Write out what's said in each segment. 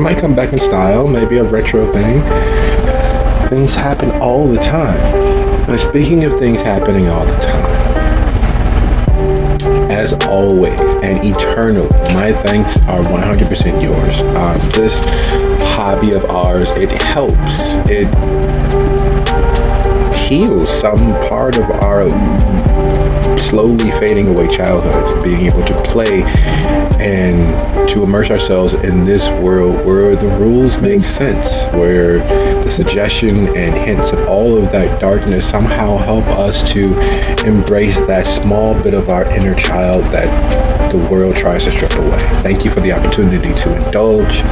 might come back in style, maybe a retro thing. Things happen all the time. And speaking of things happening all the time, as always and eternally, my thanks are 100% yours. This hobby of ours, it helps. It heals some part of our slowly fading away childhoods, being able to play and to immerse ourselves in this world where the rules make sense, where the suggestion and hints of all of that darkness somehow help us to embrace that small bit of our inner child that the world tries to strip away. Thank you for the opportunity to indulge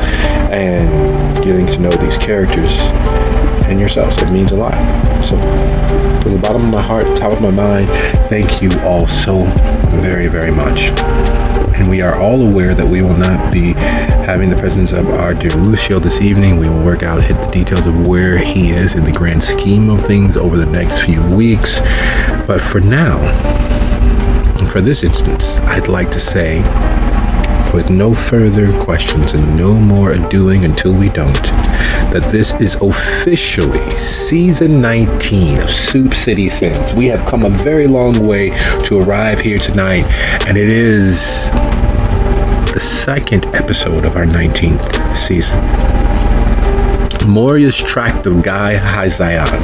and getting to know these characters and yourselves. It means a lot. So from the bottom of my heart, top of my mind, thank you all so very, very much. And we are all aware that we will not be having the presence of our dear Lucio this evening. We will hit the details of where he is in the grand scheme of things over the next few weeks. But for now, for this instance, I'd like to say, with no further questions and no more ado-ing until we don't, that this is officially season 19 of Soup City Sins. We have come a very long way to arrive here tonight, and it is the second episode of our 19th season. Moriah's Tract of Hizayon.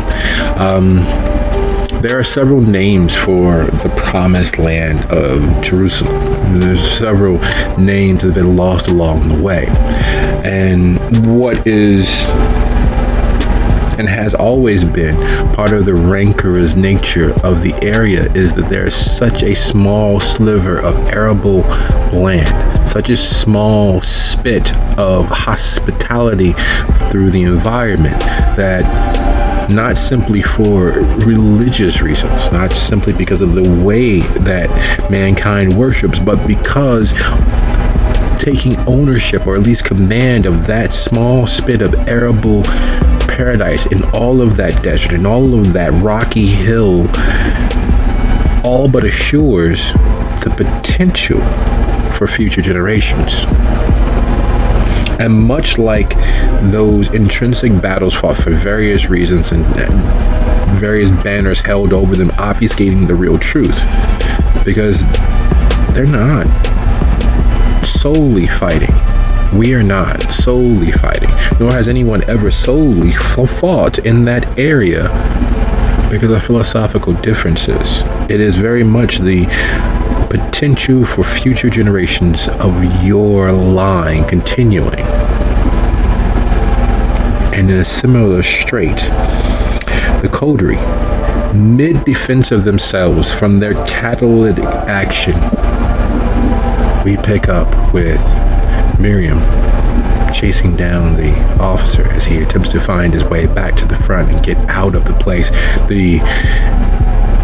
There are several names for the promised land of Jerusalem. There's several names that have been lost along the way. And what is and has always been part of the rancorous nature of the area is that there is such a small sliver of arable land, such a small spit of hospitality through the environment, that not simply for religious reasons, not simply because of the way that mankind worships, but because taking ownership, or at least command, of that small spit of arable paradise in all of that desert and all of that rocky hill all but assures the potential for future generations. And much like those intrinsic battles fought for various reasons and various banners held over them obfuscating the real truth, because they're not solely fighting. We are not solely fighting, nor has anyone ever solely fought in that area because of philosophical differences. It is very much the potential for future generations of your line continuing. And in a similar strait, the coterie, mid-defense of themselves from their catalytic action, we pick up with Miriam chasing down the officer as he attempts to find his way back to the front and get out of the place. The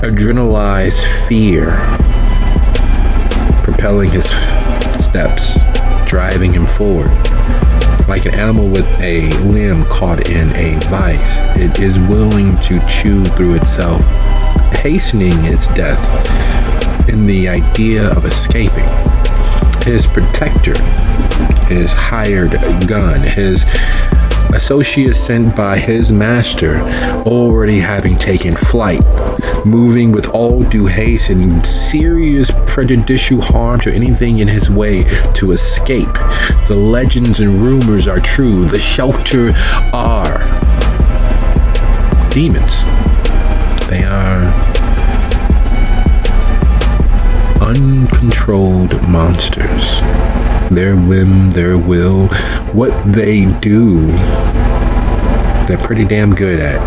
adrenalized fear propelling his steps, driving him forward. Like an animal with a limb caught in a vice, it is willing to chew through itself, hastening its death in the idea of escaping. His protector, his hired gun, his associate sent by his master, already having taken flight, moving with all due haste and serious prejudicial harm to anything in his way to escape. The legends and rumors are true. The shelter are demons. They are uncontrolled monsters. Their whim, their will, what they do, they're pretty damn good at.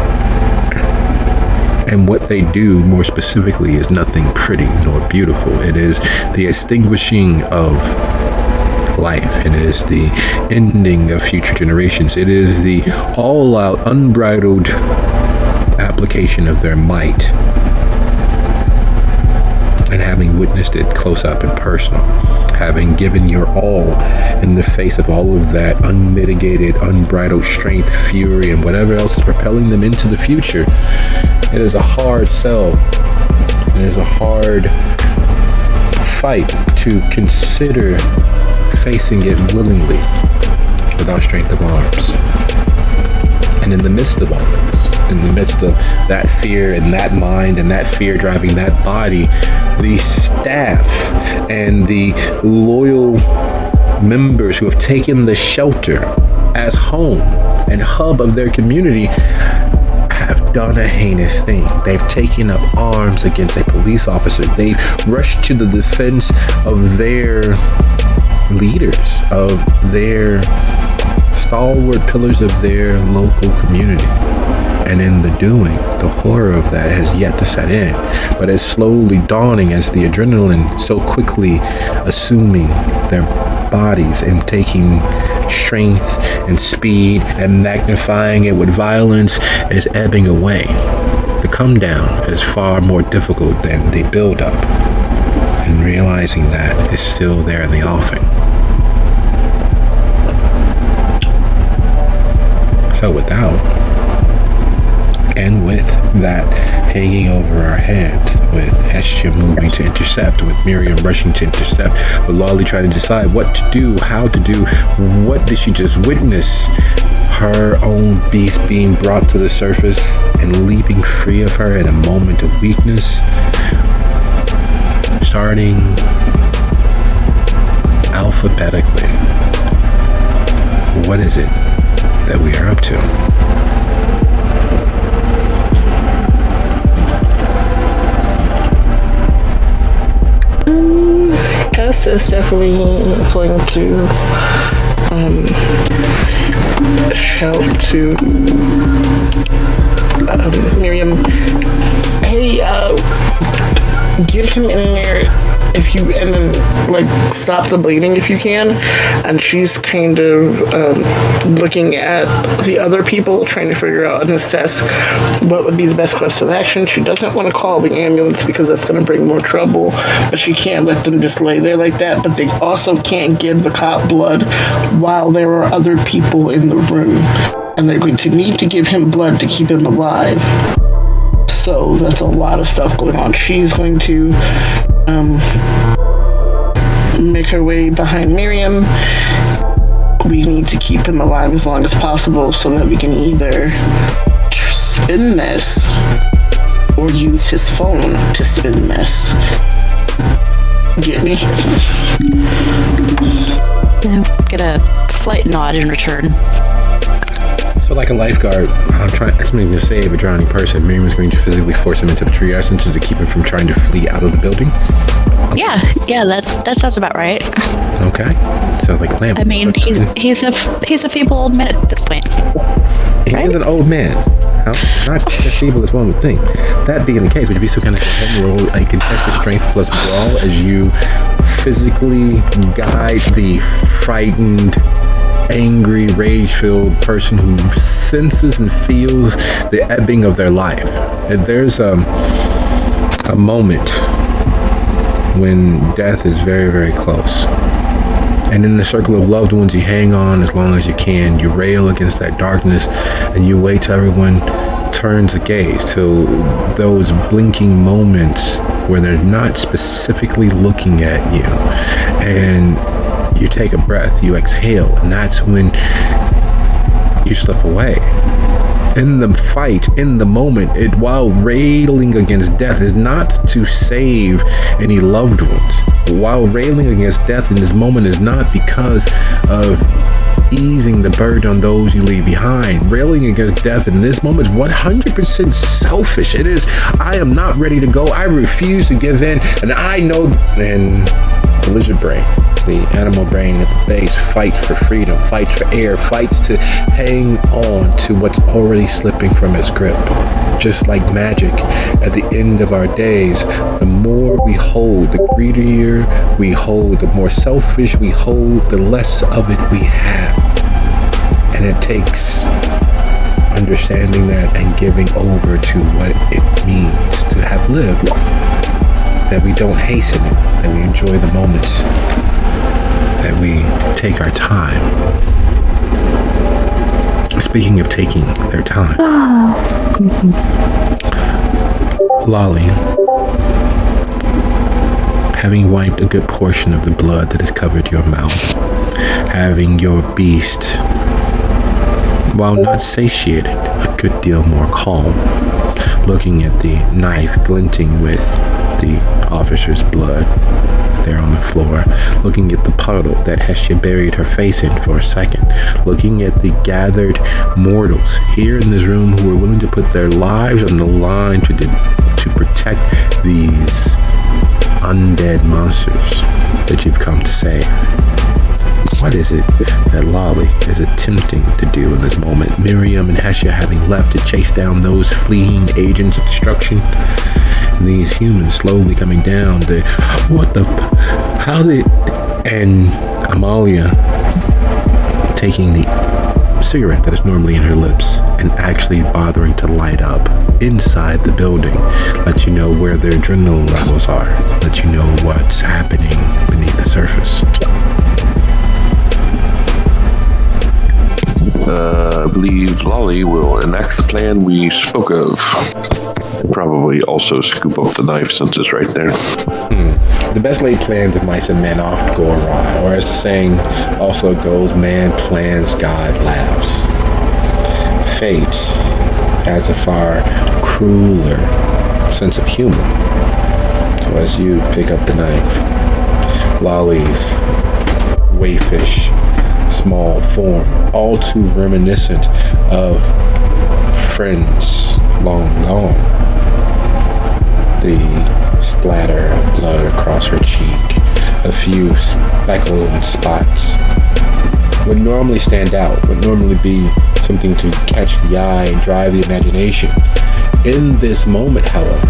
And what they do, more specifically, is nothing pretty nor beautiful. It is the extinguishing of life. It is the ending of future generations. It is the all-out, unbridled application of their might. And having witnessed it close up and personal, having given your all in the face of all of that unmitigated, unbridled strength, fury, and whatever else is propelling them into the future, it is a hard sell. It is a hard fight to consider facing it willingly. without strength of arms. And in the midst of all this, in the midst of that fear and that mind and that fear driving that body, the staff and the loyal members who have taken the shelter as home and hub of their community have done a heinous thing. They've taken up arms against a police officer. They've rushed to the defense of their leaders, of their stalwart pillars of their local community. And in the doing, the horror of that has yet to set in, but it's slowly dawning as the adrenaline so quickly assuming their bodies and taking strength and speed and magnifying it with violence is ebbing away. The come down is far more difficult than the build up, and realizing that is still there in the offing. So without and with that hanging over our heads, with Hestia moving to intercept, with Miriam rushing to intercept, with Lolly trying to decide what to do, how to do, what did she just witness? Her own beast being brought to the surface and leaping free of her in a moment of weakness. Starting alphabetically. What is it that we are up to? Tess is definitely going to shout to Miriam, hey, get him in there if you, and then like stop the bleeding if you can. And she's kind of looking at the other people, trying to figure out and assess what would be the best course of action. She doesn't want to call the ambulance because that's going to bring more trouble, but she can't let them just lay there like that. But they also can't give the cop blood while there are other people in the room, and they're going to need to give him blood to keep him alive. So that's a lot of stuff going on. She's going to make her way behind Miriam. We need to keep him alive as long as possible so that we can either spin this or use his phone to spin this. Get me? Get a slight nod in return. So like a lifeguard, somebody to save a drowning person, Miriam is going to physically force him into the tree essentially to keep him from trying to flee out of the building? Yeah, that sounds about right. Okay. Sounds like a plan. I mean, he's a feeble old man at this point. He is an old man. Not as feeble as one would think. That being the case, would you be so kind of go ahead and roll a contested strength plus brawl as you physically guide the frightened, angry, rage-filled person who senses and feels the ebbing of their life? And there's a moment when death is very, very close. And in the circle of loved ones, you hang on as long as you can. You rail against that darkness, and you wait till everyone turns a gaze, till those blinking moments where they're not specifically looking at you. And you take a breath, you exhale, and that's when you slip away. In the fight, in the moment, while railing against death is not to save any loved ones. While railing against death in this moment is not because of easing the burden on those you leave behind. Railing against death in this moment is 100% selfish. It is, I am not ready to go. I refuse to give in, and I know, and the lizard brain, the animal brain at the base, fights for freedom, fights for air, fights to hang on to what's already slipping from its grip. Just like magic, at the end of our days, the more we hold, the greedier we hold, the more selfish we hold, the less of it we have. And it takes understanding that and giving over to what it means to have lived. That we don't hasten it, that we enjoy the moments, that we take our time. Speaking of taking their time, Lolly, having wiped a good portion of the blood that has covered your mouth, having your beast while not satiated, a good deal more calm, looking at the knife glinting with the officer's blood there on the floor, looking at the puddle that Hestia buried her face in for a second, looking at the gathered mortals here in this room who were willing to put their lives on the line to protect these undead monsters that you've come to save. What is it that Lolly is attempting to do in this moment? Miriam and Hestia having left to chase down those fleeing agents of destruction. And these humans slowly coming down. And Amalia taking the cigarette that is normally in her lips and actually bothering to light up inside the building. Let you know where their adrenaline levels are. Let you know what's happening beneath the surface. I believe Lolly will enact the plan we spoke of. Probably also scoop up the knife since it's right there. The best laid plans of mice and men often go awry, or as the saying also goes, man plans, God laughs. Fate has a far crueler sense of humor. So as you pick up the knife, Lolly's wayfish small form, all too reminiscent of friends long gone. The splatter of blood across her cheek, a few speckled spots would normally stand out, would normally be something to catch the eye and drive the imagination. In this moment, however,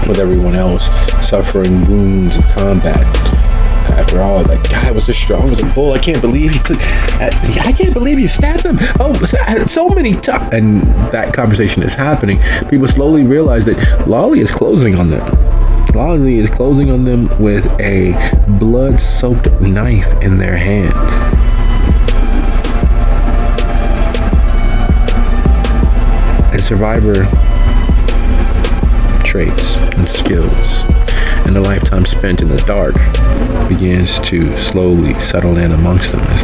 with everyone else suffering wounds of combat, after all, that guy was as strong as a bull. I can't believe you stabbed him. Oh, so many times. And that conversation is happening. People slowly realize that Lolly is closing on them. Lolly is closing on them with a blood-soaked knife in their hands. And survivor traits and skills and a lifetime spent in the dark begins to slowly settle in amongst them as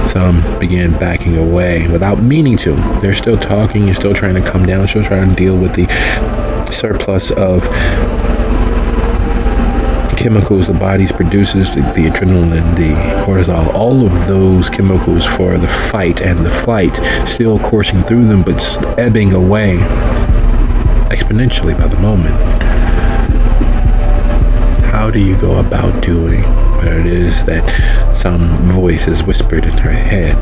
some begin backing away without meaning to. They're still talking and still trying to come down, still trying to deal with the surplus of chemicals the body produces, the adrenaline, the cortisol, all of those chemicals for the fight and the flight still coursing through them, but ebbing away exponentially by the moment. How do you go about doing what it is that some voice has whispered in her head?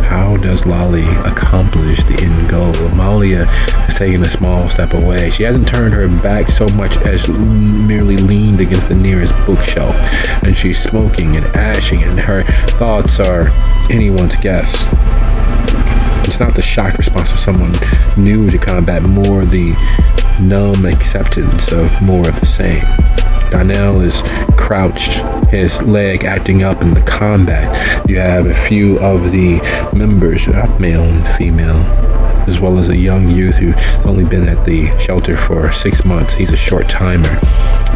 How does Lolly accomplish the end goal? Amalia is taking a small step away. She hasn't turned her back so much as merely leaned against the nearest bookshelf, and she's smoking and ashing, and her thoughts are anyone's guess. It's not the shocked response of someone new to combat, more the numb acceptance of more of the same. Donnell is crouched, his leg acting up in the combat. You have a few of the members, male and female, as well as a young youth who's only been at the shelter for 6 months. He's a short timer,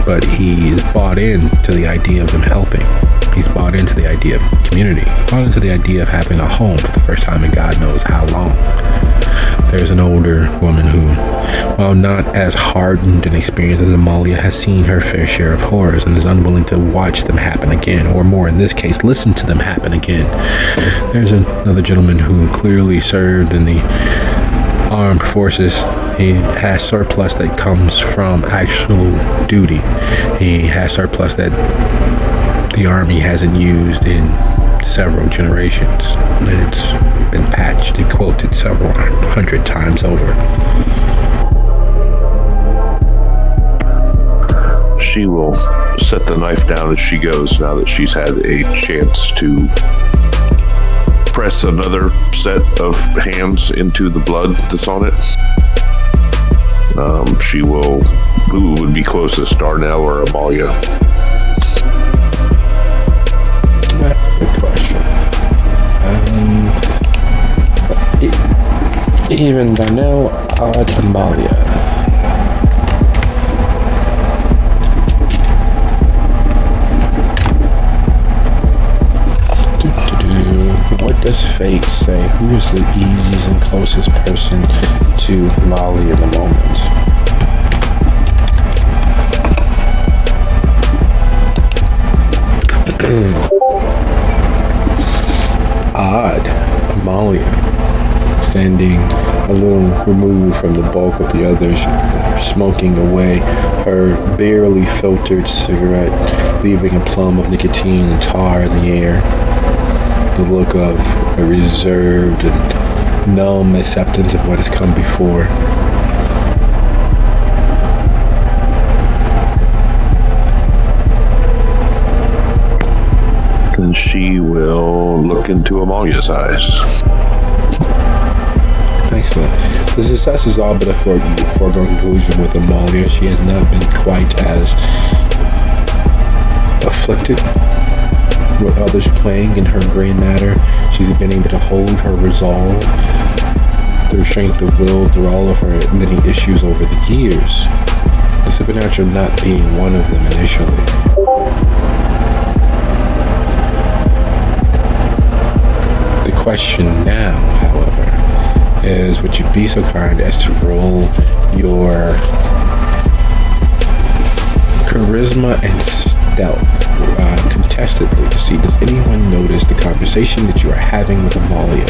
but he is bought in to the idea of them helping. He's bought into the idea of community, bought into the idea of having a home for the first time in God knows how long. There's an older woman who, while not as hardened and experienced as Amalia, has seen her fair share of horrors and is unwilling to watch them happen again, or more in this case, listen to them happen again. There's another gentleman who clearly served in the armed forces. He has surplus that comes from actual duty. He has surplus that the Army hasn't used in several generations, and it's been patched and quoted several hundred times over. She will set the knife down as she goes now that she's had a chance to press another set of hands into the blood that's on it. She will, who would be closest, Darnell or Amalia? That's a good question. Even Donnell or Amalia. What does fate say? Who who is the easiest and closest person to Molly in the moment? Odd. Amalia, standing a little removed from the bulk of the others, smoking away her barely filtered cigarette, leaving a plum of nicotine and tar in the air. The look of a reserved and numb acceptance of what has come before. Then she will look into Amalia's eyes. Excellent. The success is all but a foregone conclusion with Amalia. She has not been quite as afflicted with others playing in her gray matter. She's been able to hold her resolve through strength of will through all of her many issues over the years. The supernatural not being one of them initially. The question now, however, is would you be so kind as to roll your charisma and stealth contestedly to see does anyone notice the conversation that you are having with Amalia?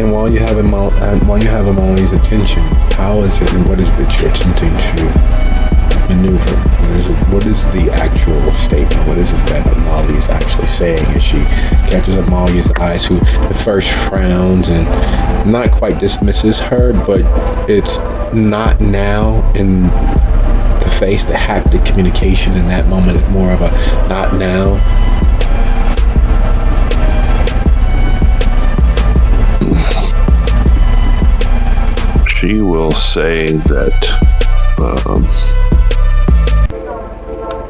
And while you have Amalia's attention, how is it and what is it that you're attempting to maneuver? What is the actual statement? What is it that Amalia is actually saying as she catches Amalia's eyes, who at first frowns and not quite dismisses her, but it's not now in the face. The haptic communication in that moment is more of a not now. She will say that,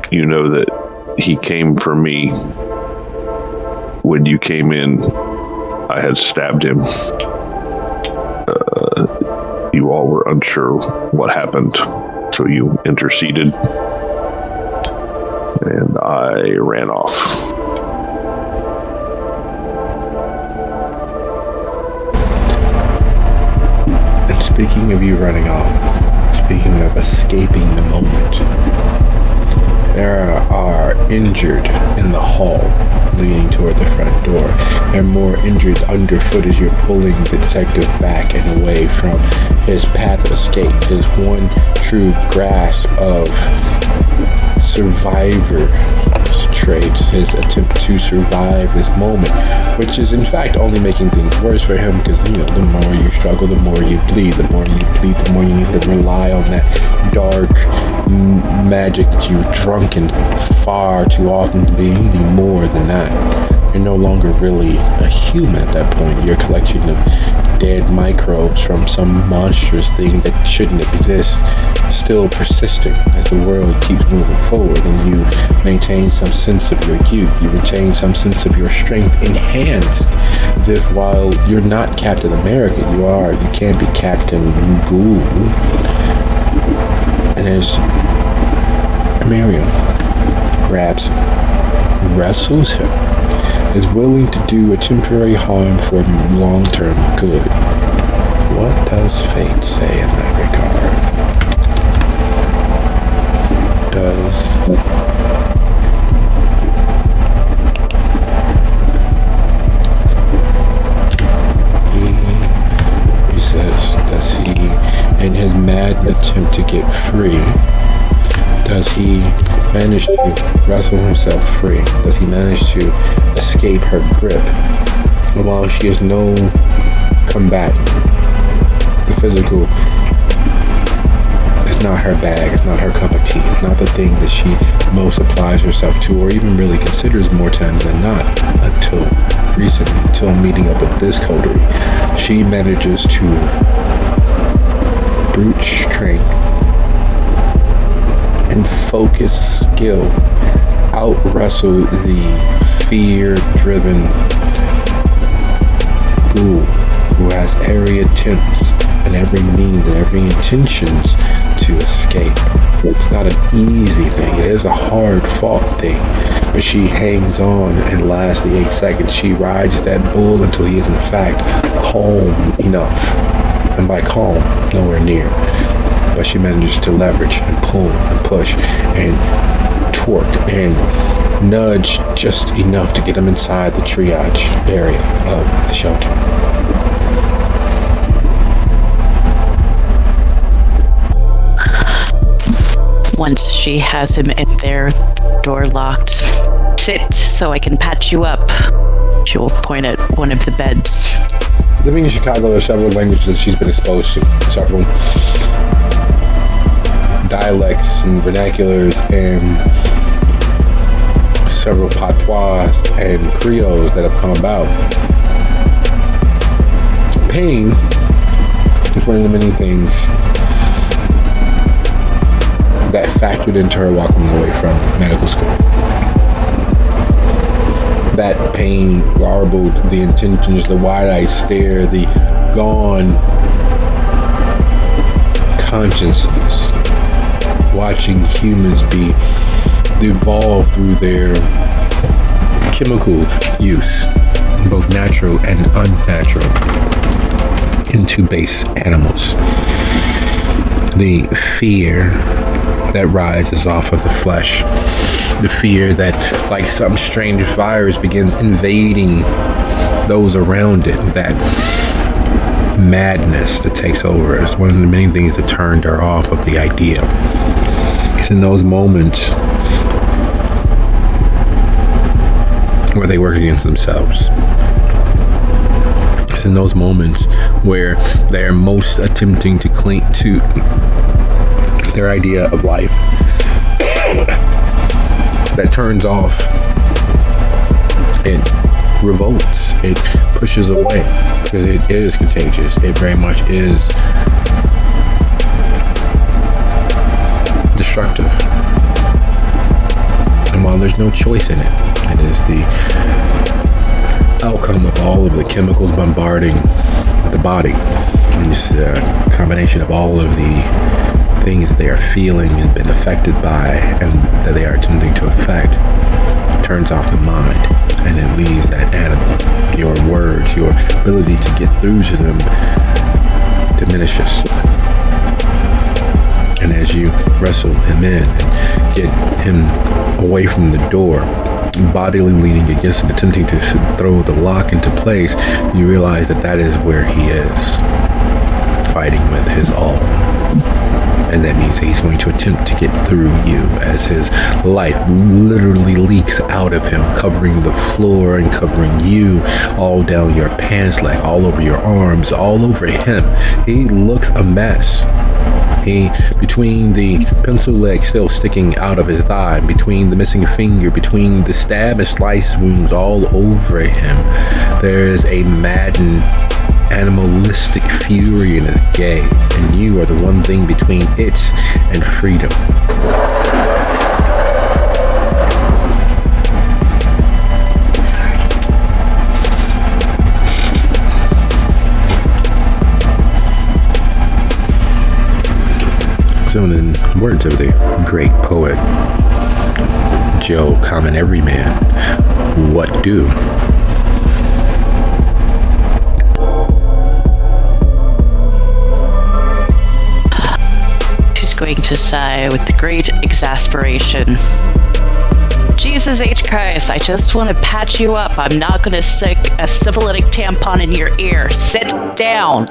you know that he came for me. When you came in, I had stabbed him. You all were unsure what happened, so you interceded, and I ran off. Speaking of you running off, speaking of escaping the moment, there are injured in the hall leading toward the front door. There are more injured underfoot as you're pulling the detective back and away from his path of escape, his one true grasp of survivor traits, his attempt to survive this moment, which is in fact only making things worse for him because, you know, the more you struggle, the more you bleed. The more you bleed, the more you need to rely on that dark magic that you've drunken far too often to be anything more than that. You're no longer really a human at that point. You're a collection of dead microbes from some monstrous thing that shouldn't exist, still persisting as the world keeps moving forward, and you maintain some sense of your youth. You retain some sense of your strength enhanced, as if while you're not Captain America, you can't be Captain Ghoul. And as Miriam grabs him, wrestles him, is willing to do a temporary harm for long-term good. What does fate say in that regard? Does he, in his mad attempt to get free, Does he manage to wrestle himself free? Does he manage to escape her grip? And while she is no combatant, the physical is not her bag, it's not her cup of tea, it's not the thing that she most applies herself to or even really considers more times than not until recently, until meeting up with this coterie. She manages to brute strength and focus skill out wrestle the fear-driven ghoul who has every attempts and every means and every intentions to escape. It's not an easy thing. It is a hard-fought thing, but she hangs on and lasts the 8 seconds. She rides that bull until he is in fact calm enough, and by calm, nowhere near. But she manages to leverage and pull and push and torque and nudge just enough to get him inside the triage area of the shelter. Once she has him in there, door locked. Sit so I can patch you up. She will point at one of the beds. Living in Chicago, there are several languages that she's been exposed to. Several dialects and vernaculars and several patois and creoles that have come about. Pain is one of the many things that factored into her walking away from medical school. That pain garbled the intentions, the wide-eyed stare, the gone consciousness, watching humans be devolved through their chemical use, both natural and unnatural, into base animals. The fear that rises off of the flesh, the fear that, like some strange virus, begins invading those around it, that madness that takes over is one of the many things that turned her off of the idea. It's in those moments where they work against themselves. It's in those moments where they are most attempting to cling to their idea of life that turns off. It revolts. It pushes away because it is contagious. It very much is destructive. And while there's no choice in it, it is the outcome of all of the chemicals bombarding the body. And it's a combination of all of the things that they are feeling and been affected by and that they are attempting to affect. It turns off the mind and it leaves that animal. Your words, your ability to get through to them diminishes. And as you wrestle him in and get him away from the door, bodily leaning against and attempting to throw the lock into place, you realize that that is where he is, fighting with his all. And that means that he's going to attempt to get through you as his life literally leaks out of him, covering the floor and covering you, all down your pants leg, all over your arms, all over him. He looks a mess. Between the pencil leg still sticking out of his thigh, between the missing finger, between the stab and slice wounds all over him, there is a maddened, animalistic fury in his gaze, and you are the one thing between it and freedom. So in words of the great poet Joe Common Everyman, what do? She's going to sigh with great exasperation. Jesus H. Christ, I just want to patch you up. I'm not going to stick a syphilitic tampon in your ear. Sit down.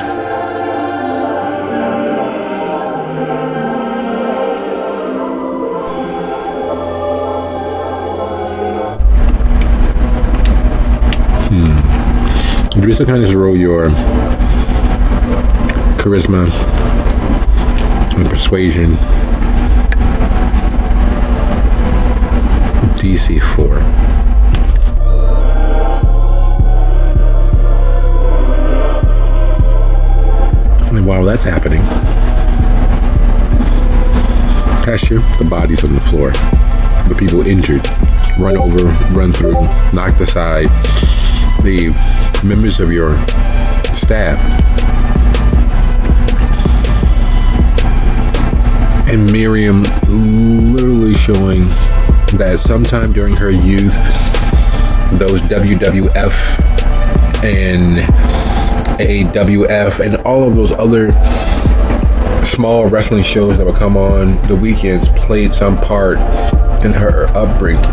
You still kind of just roll your charisma and persuasion. DC 4. And while that's happening, past you, the bodies on the floor, the people injured, run over, run through, knocked aside, the members of your staff. And Miriam literally showing that sometime during her youth, those WWF and AWF and all of those other small wrestling shows that would come on the weekends played some part in her upbringing.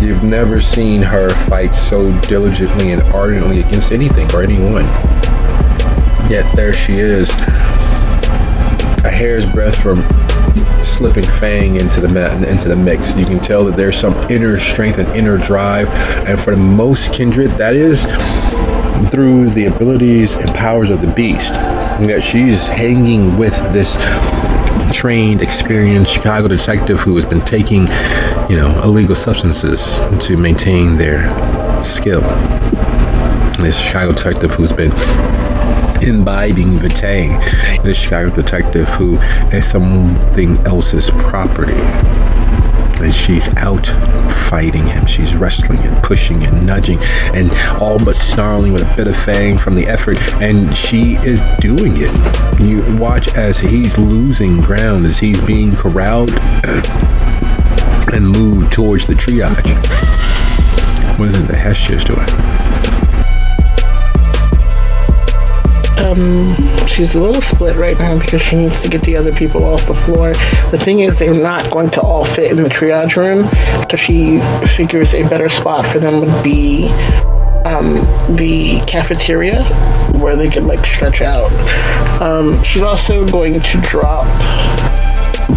You've never seen her fight so diligently and ardently against anything or anyone. Yet there she is, a hair's breadth from slipping Fang into the mix. You can tell that there's some inner strength and inner drive, and for the most kindred, that is through the abilities and powers of the beast. And yet she's hanging with this trained, experienced Chicago detective who has been taking, illegal substances to maintain their skill. This Chicago detective who's been imbibing the tang. This Chicago detective who is something else's property. And she's out fighting him. She's wrestling and pushing and nudging and all but snarling with a bit of fang from the effort. And she is doing it. You watch as he's losing ground, as he's being corralled and moved towards the triage. What is it that Hestia is doing? She's a little split right now because she needs to get the other people off the floor. The thing is, they're not going to all fit in the triage room, so she figures a better spot for them would be the cafeteria, where they could stretch out. She's also going to drop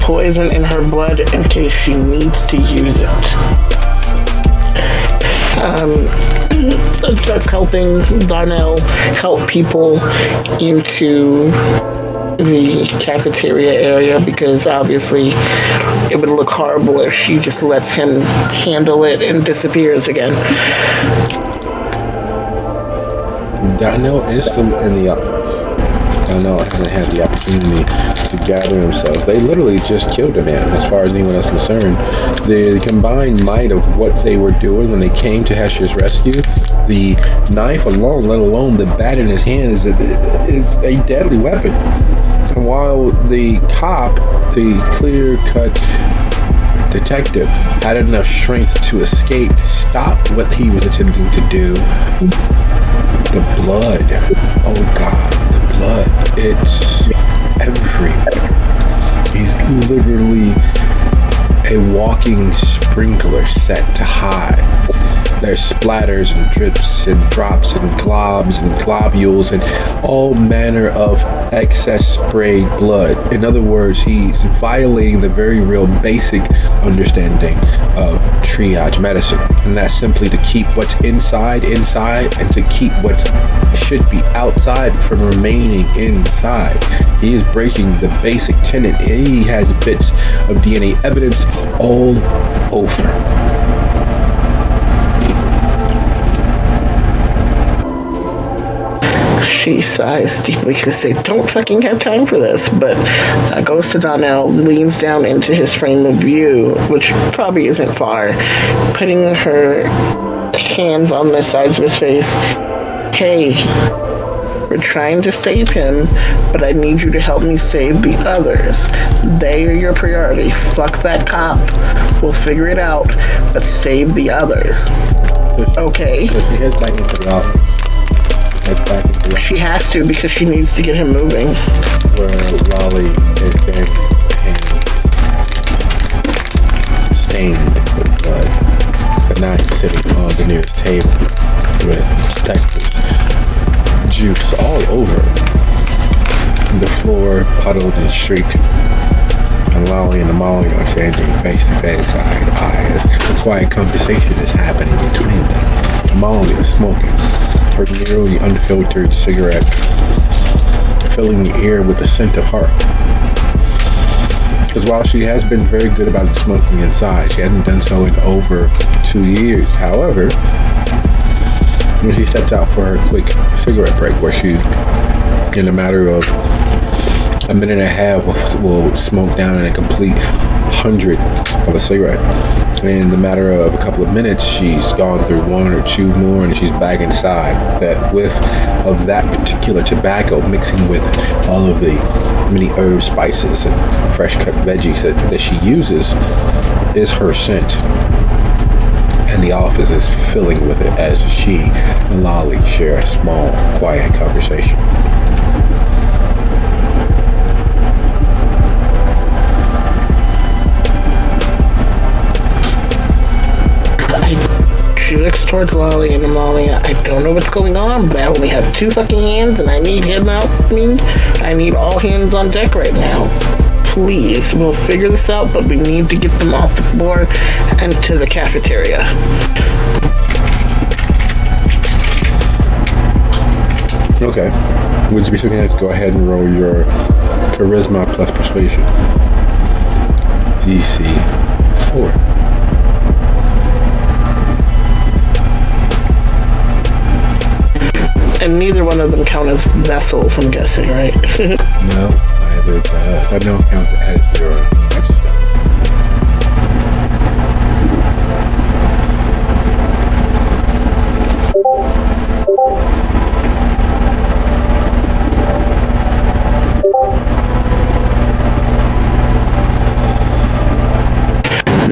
poison in her blood in case she needs to use it. That's helping Darnell help people into the cafeteria area, because obviously it would look horrible if she just lets him handle it and disappears again. Darnell is still in the office. Darnell hasn't had the opportunity to gather himself. They literally just killed a man, as far as anyone else is concerned. The combined might of what they were doing when they came to Hesher's rescue, the knife alone, let alone the bat in his hand, is a deadly weapon. And while the cop, the clear-cut detective, had enough strength to escape, to stop what he was attempting to do, the blood, oh God, the blood, it's everywhere. He's literally a walking sprinkler set to hide. There's splatters and drips and drops and globs and globules and all manner of excess sprayed blood. In other words, he's violating the very real basic understanding of triage medicine. And that's simply to keep what's inside, and to keep what should be outside from remaining inside. He is breaking the basic tenet. He has bits of DNA evidence all over. She sighs deeply because they don't fucking have time for this, but goes to Donnell, leans down into his frame of view, which probably isn't far, putting her hands on the sides of his face. Hey, we're trying to save him, but I need you to help me save the others. They are your priority. Fuck that cop. We'll figure it out, but save the others. Okay. So she heads back into the office. She has to, because she needs to get him moving. Where Lolly is standing, hands stained with blood. The knife sitting on the nearest table with detectives. Juice all over. The floor puddled and streaked. And Lolly and Molly are standing face to face, eye to eye, as a quiet conversation is happening between them. Molly is smoking her nearly unfiltered cigarette, filling the air with the scent of her. Because while she has been very good about smoking inside, she hasn't done so in over 2 years. However, when she steps out for her quick cigarette break, where she, in a matter of a minute and a half, will smoke down in a complete 100 of a cigarette. In the matter of a couple of minutes, she's gone through 1 or 2 more, and she's back inside. That whiff of that particular tobacco, mixing with all of the many herbs, spices, and fresh cut veggies that she uses, is her scent. And the office is filling with it as she and Lolly share a small, quiet conversation. She looks towards Lolly and Molly. I don't know what's going on, but I only have 2 fucking hands and I need him out. I need all hands on deck right now. Please, we'll figure this out, but we need to get them off the floor and to the cafeteria. Okay. Would you be so kind to go ahead and roll your charisma plus persuasion? DC 4. And neither one of them count as vessels, I'm guessing, right? No, neither does. I don't count as your touchstone.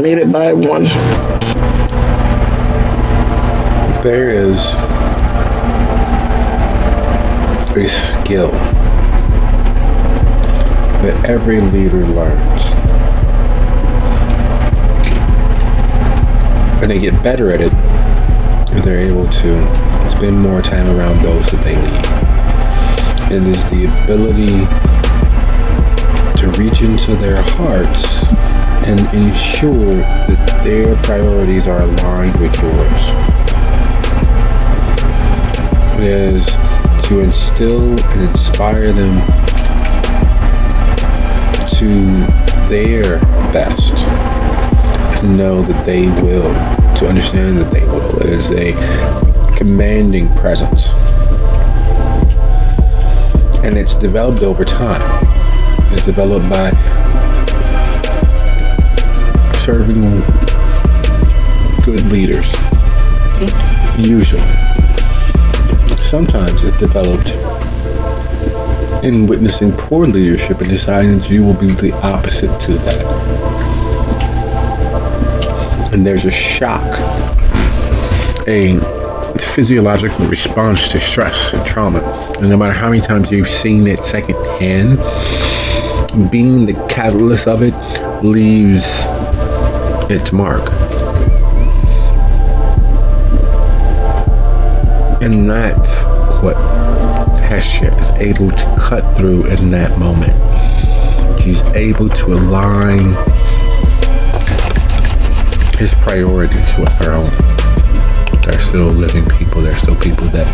Made it by 1. There is a skill that every leader learns, and they get better at it if they're able to spend more time around those that they lead. It is the ability to reach into their hearts and ensure that their priorities are aligned with yours. It is to instill and inspire them to their best and know that they will, to understand that they will. It is a commanding presence. And it's developed over time. It's developed by serving good leaders, usually. Sometimes it's developed in witnessing poor leadership and deciding that you will be the opposite to that. And there's a shock, a physiological response to stress and trauma. And no matter how many times you've seen it secondhand, being the catalyst of it leaves its mark. And that's what Hestia is able to cut through in that moment. She's able to align his priorities with her own. They're still living people. They're still people that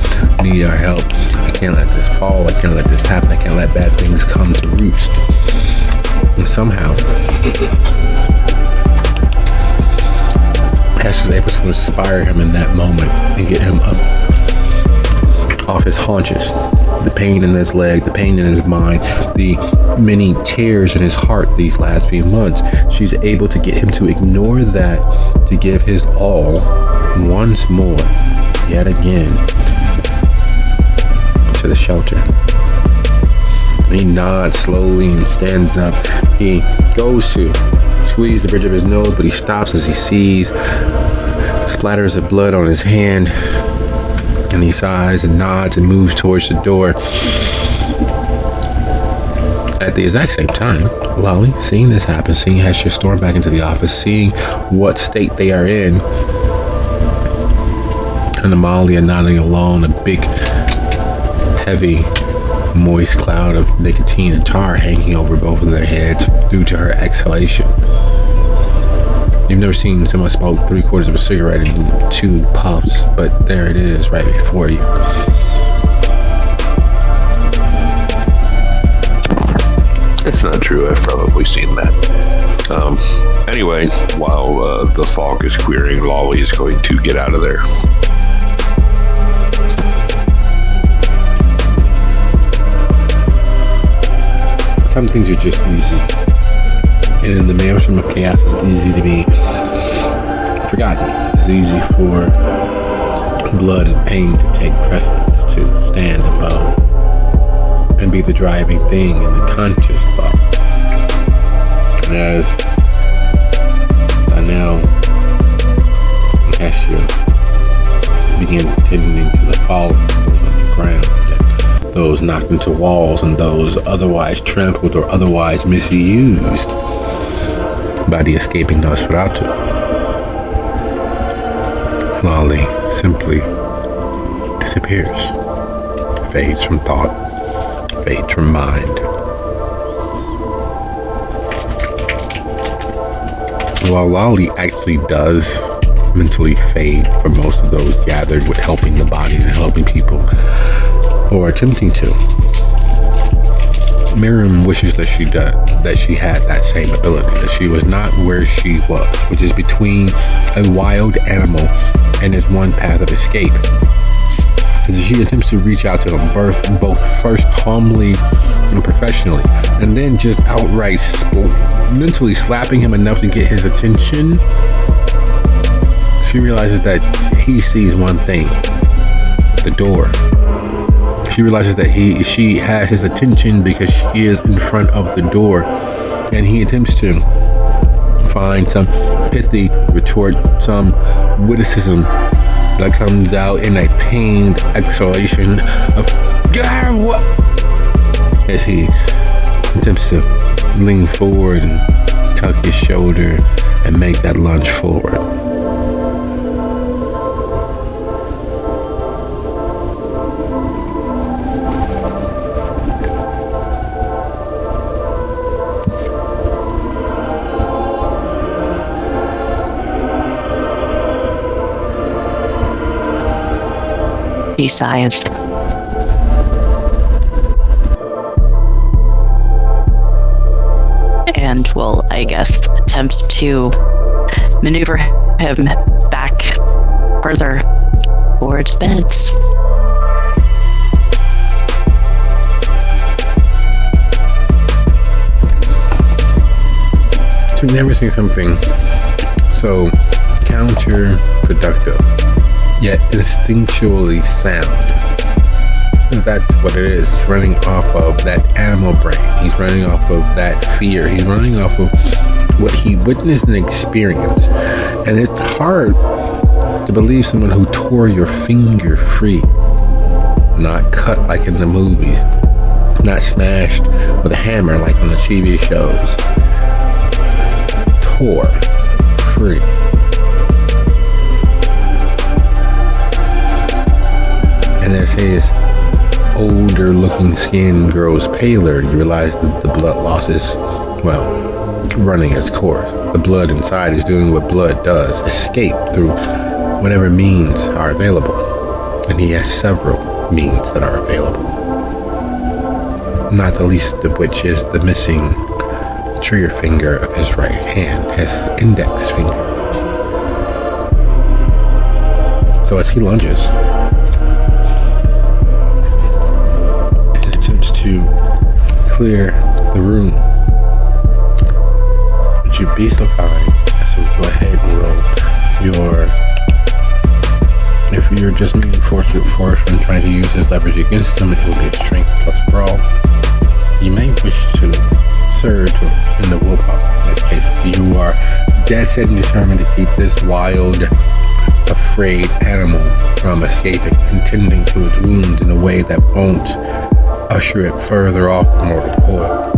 need our help. I can't let this fall. I can't let this happen. I can't let bad things come to roost. And somehow, Hestia's able to inspire him in that moment and get him up off his haunches, the pain in his leg, the pain in his mind, the many tears in his heart these last few months. She's able to get him to ignore that, to give his all once more, yet again, to the shelter. He nods slowly and stands up. He goes to squeeze the bridge of his nose, but he stops as he sees splatters of blood on his hand. And he sighs and nods and moves towards the door. At the exact same time, Lolly, seeing this happen, seeing Hestia storm back into the office, seeing what state they are in, and Amalia nodding along, a big, heavy, moist cloud of nicotine and tar hanging over both of their heads due to her exhalation. You've never seen someone smoke 3/4 of a cigarette in 2 puffs, but there it is right before you. That's not true. I've probably seen that. Anyway, while the fog is clearing, Lolly is going to get out of there. Some things are just easy. And in the maelstrom of chaos, it's easy to be forgotten. It's easy for blood and pain to take precedence, to stand above and be the driving thing in the conscious thought. And as I now ask you begin tending to the fallen on the ground, those knocked into walls and those otherwise trampled or otherwise misused by the escaping Nosferatu, Lolly simply disappears, fades from thought, fades from mind. While Lolly actually does mentally fade for most of those gathered with helping the bodies and helping people, or attempting to, Miriam wishes that she had that same ability, that she was not where she was, which is between a wild animal and his one path of escape. Because she attempts to reach out to him both first calmly and professionally, and then just outright mentally slapping him enough to get his attention. She realizes that he sees one thing: the door. She realizes that she has his attention because she is in front of the door, and he attempts to find some pithy retort, some witticism that comes out in a pained exhalation of "God, what?" as he attempts to lean forward and tuck his shoulder and make that lunge forward. He sighs. And will, I guess, attempt to maneuver him back further towards beds. So I've never seen something so counterproductive, yet instinctually sound. Because that's what it is. He's running off of that animal brain. He's running off of that fear. He's running off of what he witnessed and experienced. And it's hard to believe someone who tore your finger free, not cut like in the movies, not smashed with a hammer like on the TV shows, tore free. And as his older looking skin grows paler, you realize that the blood loss is, well, running its course. The blood inside is doing what blood does, escape through whatever means are available. And he has several means that are available, not the least of which is the missing trigger finger of his right hand, his index finger. So as he lunges and attempts to clear the room, would you be so kind as to go ahead and roll if you're just meeting force with force and trying to use his leverage against him, it will be a strength plus brawl. You may wish to surge in the willpower. In this case, if you are dead set and determined to keep this wild, afraid animal from escaping and tending to its wounds in a way that won't usher it further off the mortal coil.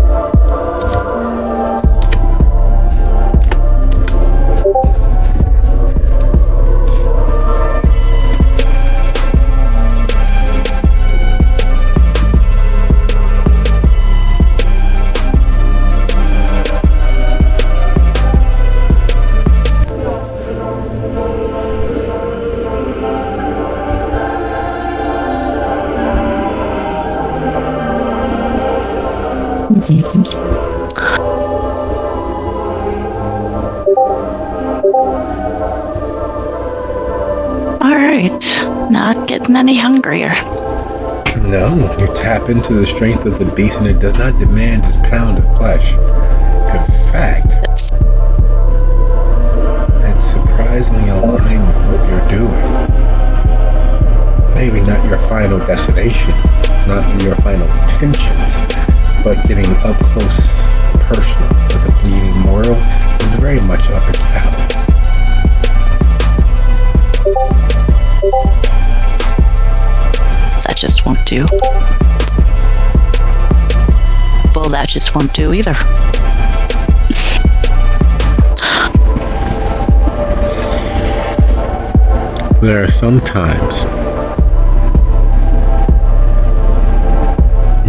All right, not getting any hungrier. No, you tap into the strength of the beast and it does not demand this pound of flesh. In fact, it's surprisingly aligned with what you're doing. Maybe not your final destination, not your final intentions, but getting up close and personal with the bleeding mortal is very much up its alley. That just won't do. Well, that just won't do either. There are some times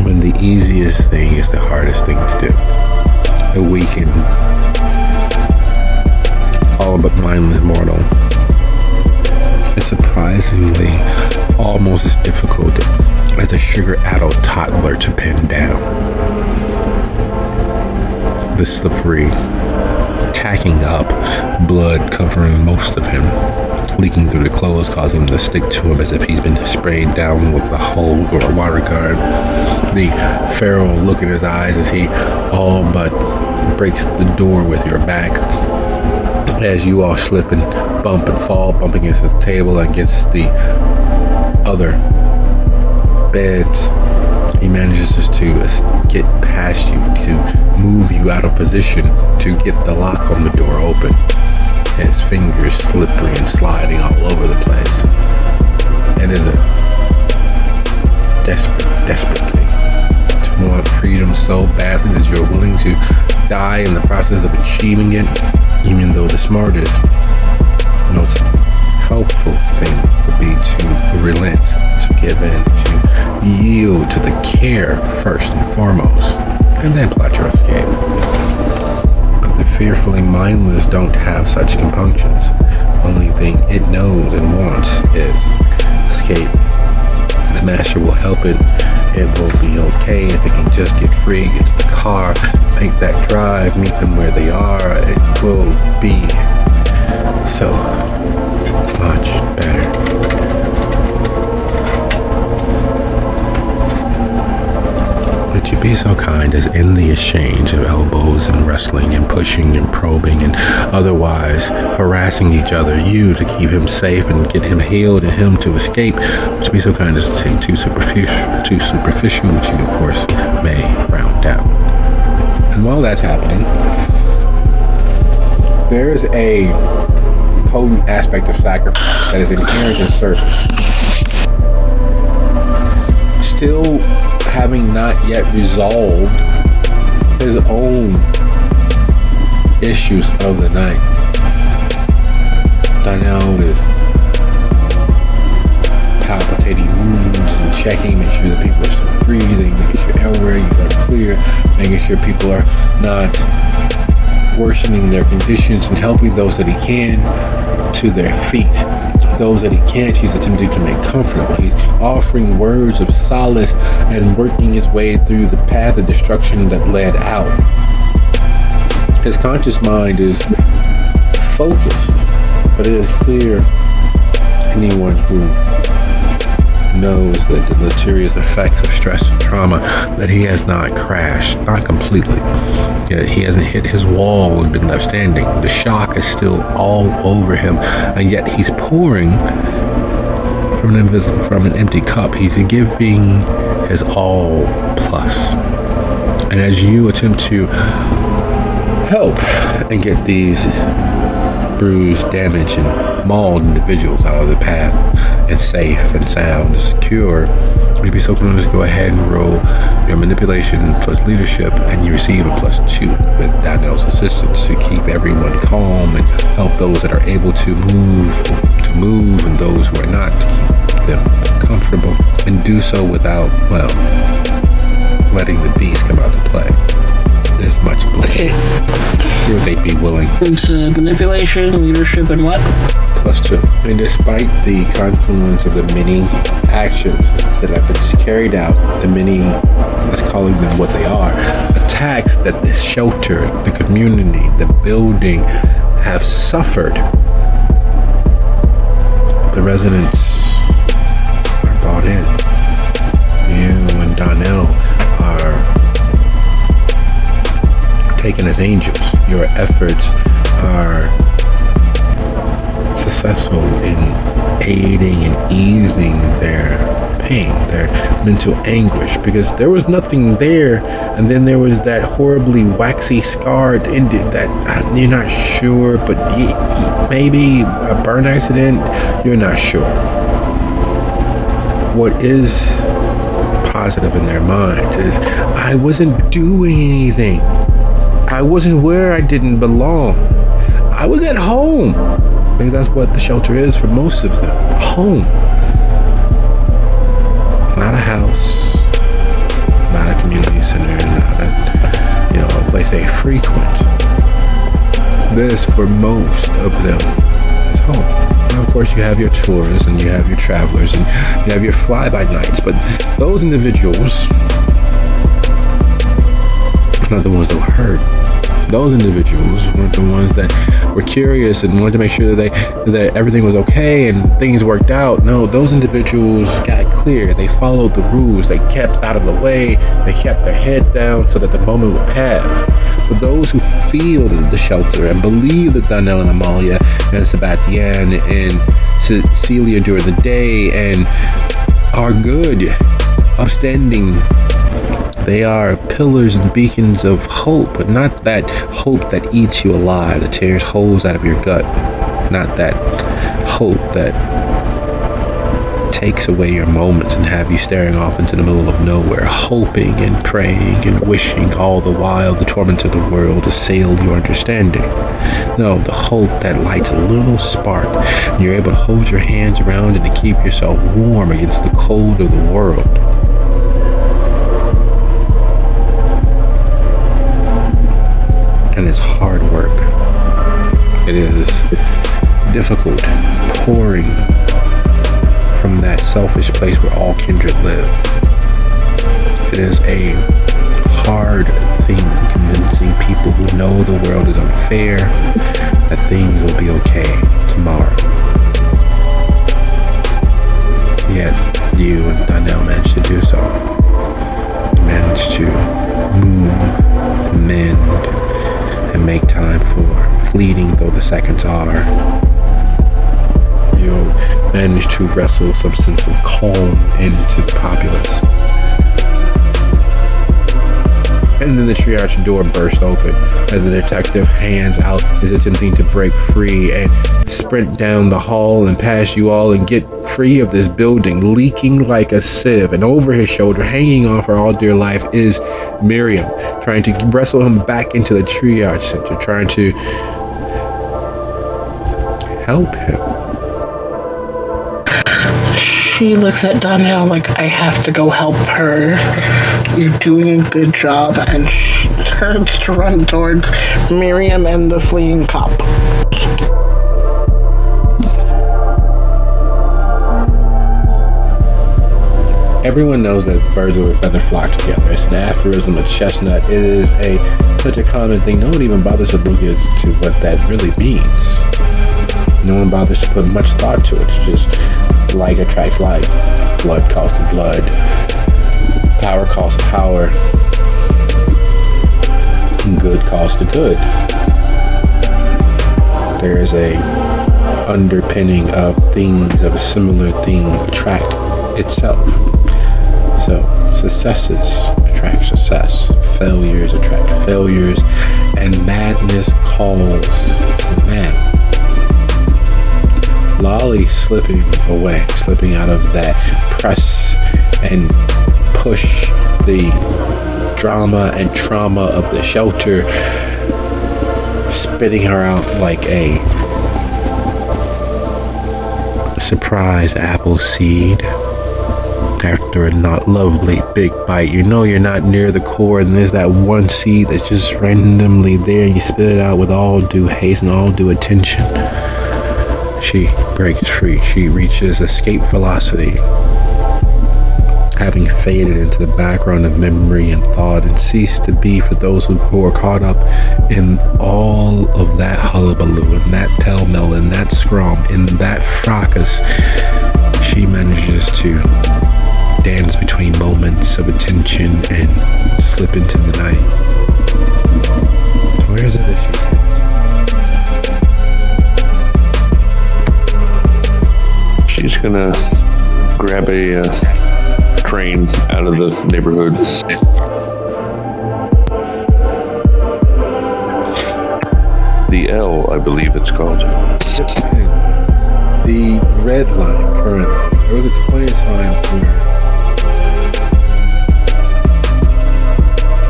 when the easiest thing is the hardest thing to do. A weakened, all but mindless mortal. It's surprisingly almost as difficult as a sugar-addled toddler to pin down. The slippery, tacking up, blood covering most of him, leaking through the clothes, causing him to stick to him as if he's been sprayed down with a hole or a water guard. The feral look in his eyes as he all but breaks the door with your back, as you all slip and bump and fall, bumping against the table and against the other beds. He manages just to get past you, to move you out of position, to get the lock on the door open. His fingers slippery and sliding all over the place. It is a desperate thing. To want freedom so badly that you're willing to die in the process of achieving it, even though the smartest, most helpful thing would be to relent, to give in, to yield to the care first and foremost, and then plot your escape. But the fearfully mindless don't have such compunctions. Only thing it knows and wants is escape. The master will help it. It will be okay if it can just get free, get to the car, make that drive, meet them where they are. It will be so much better. Would you be so kind as in the exchange of elbows and wrestling and pushing and probing and otherwise harassing each other, you to keep him safe and get him healed and him to escape, would you be so kind as to take too superficial, which you of course may round down. And while that's happening, there is a potent aspect of sacrifice that is inherent in service. Still having not yet resolved his own issues of the night, Donnell is palpitating wounds and checking, making sure that people are still breathing, making sure airways are clear, making sure people are not worsening their conditions, and helping those that he can to their feet. Those that he can't, he's attempting to make comfortable. He's offering words of solace and working his way through the path of destruction that led out. His conscious mind is focused, but it is clear anyone who knows that the deleterious effects of stress and trauma, that he has not crashed, not completely. Yet he hasn't hit his wall and been left standing. The shock is still all over him, and yet he's pouring from an empty cup. He's giving his all plus. And as you attempt to help and get these bruised, damaged, and mauled individuals out of the path and safe and sound and secure, you'd be so kind to just go ahead and roll your manipulation plus leadership, and you receive a +2 with Donnell's assistance to keep everyone calm and help those that are able to move and those who are not, to keep them comfortable, and do so without, well, letting the beast come out to play. There's much blood. Okay. Sure, they'd be willing. Into manipulation, leadership, and what? +2. And despite the confluence of the many actions that have been carried out, the many, let's call them what they are, attacks that the shelter, the community, the building have suffered, the residents are bought in. You and Donnell are taken as angels. Your efforts are successful in aiding and easing their pain, their mental anguish, because there was nothing there, and then there was that horribly waxy scarred ending that you're not sure, but maybe a burn accident, you're not sure. What is positive in their minds is, I wasn't doing anything. I wasn't where I didn't belong. I was at home, because that's what the shelter is for most of them. Home. Not a house, not a community center, not a place they frequent. This, for most of them, is home. Now, of course, you have your tourists and you have your travelers and you have your fly-by-nights, but those individuals are not the ones that were hurt. Those individuals weren't the ones that were curious and wanted to make sure that everything was okay and things worked out. No, those individuals got clear. They followed the rules. They kept out of the way. They kept their heads down so that the moment would pass. For those who fielded the shelter and believe that Donnell and Amalia and Sebastian and Celia during the day and are good, upstanding, they are pillars and beacons of hope, but not that hope that eats you alive, that tears holes out of your gut. Not that hope that takes away your moments and have you staring off into the middle of nowhere, hoping and praying and wishing all the while the torments of the world assail your understanding. No, the hope that lights a little spark and you're able to hold your hands around it and keep yourself warm against the cold of the world. And it's hard work. It is difficult pouring from that selfish place where all kindred live. It is a hard thing convincing people who know the world is unfair that things will be okay tomorrow. Yet you and Donnell managed to do so. Managed to move and mend and make time for, fleeting though the seconds are. You'll manage to wrestle some sense of calm into the populace. And then the triage door burst open as the detective, hands out, is attempting to break free and sprint down the hall and past you all and get free of this building, leaking like a sieve. And over his shoulder, hanging on for all dear life, is Miriam, trying to wrestle him back into the triage center, trying to help him. She looks at Donnell like, I have to go help her. You're doing a good job. And she turns to run towards Miriam and the fleeing cop. Everyone knows that birds of a feather flock together. It's an aphorism, a chestnut. It is such a common thing. No one even bothers to look into what that really means. No one bothers to put much thought to it. It's just like attracts like. Blood calls to blood. Power calls to power. Good calls to good. There's a underpinning of things, of a similar thing attract itself. So successes attract success. Failures attract failures. And madness calls to mad. Lolly slipping away, slipping out of that press and push the drama and trauma of the shelter, spitting her out like a surprise apple seed after a not lovely big bite. You know you're not near the core, and there's that one seed that's just randomly there, and you spit it out with all due haste and all due attention. She breaks free. She reaches escape velocity having faded into the background of memory and thought and ceased to be for those who are caught up in all of that hullabaloo and that pell-mell and that scrum and that fracas. She manages to dance between moments of attention and slip into the night. Where is it that she's gonna grab a train out of the neighborhood. The L, I believe it's called. The red line currently. There was a point in time where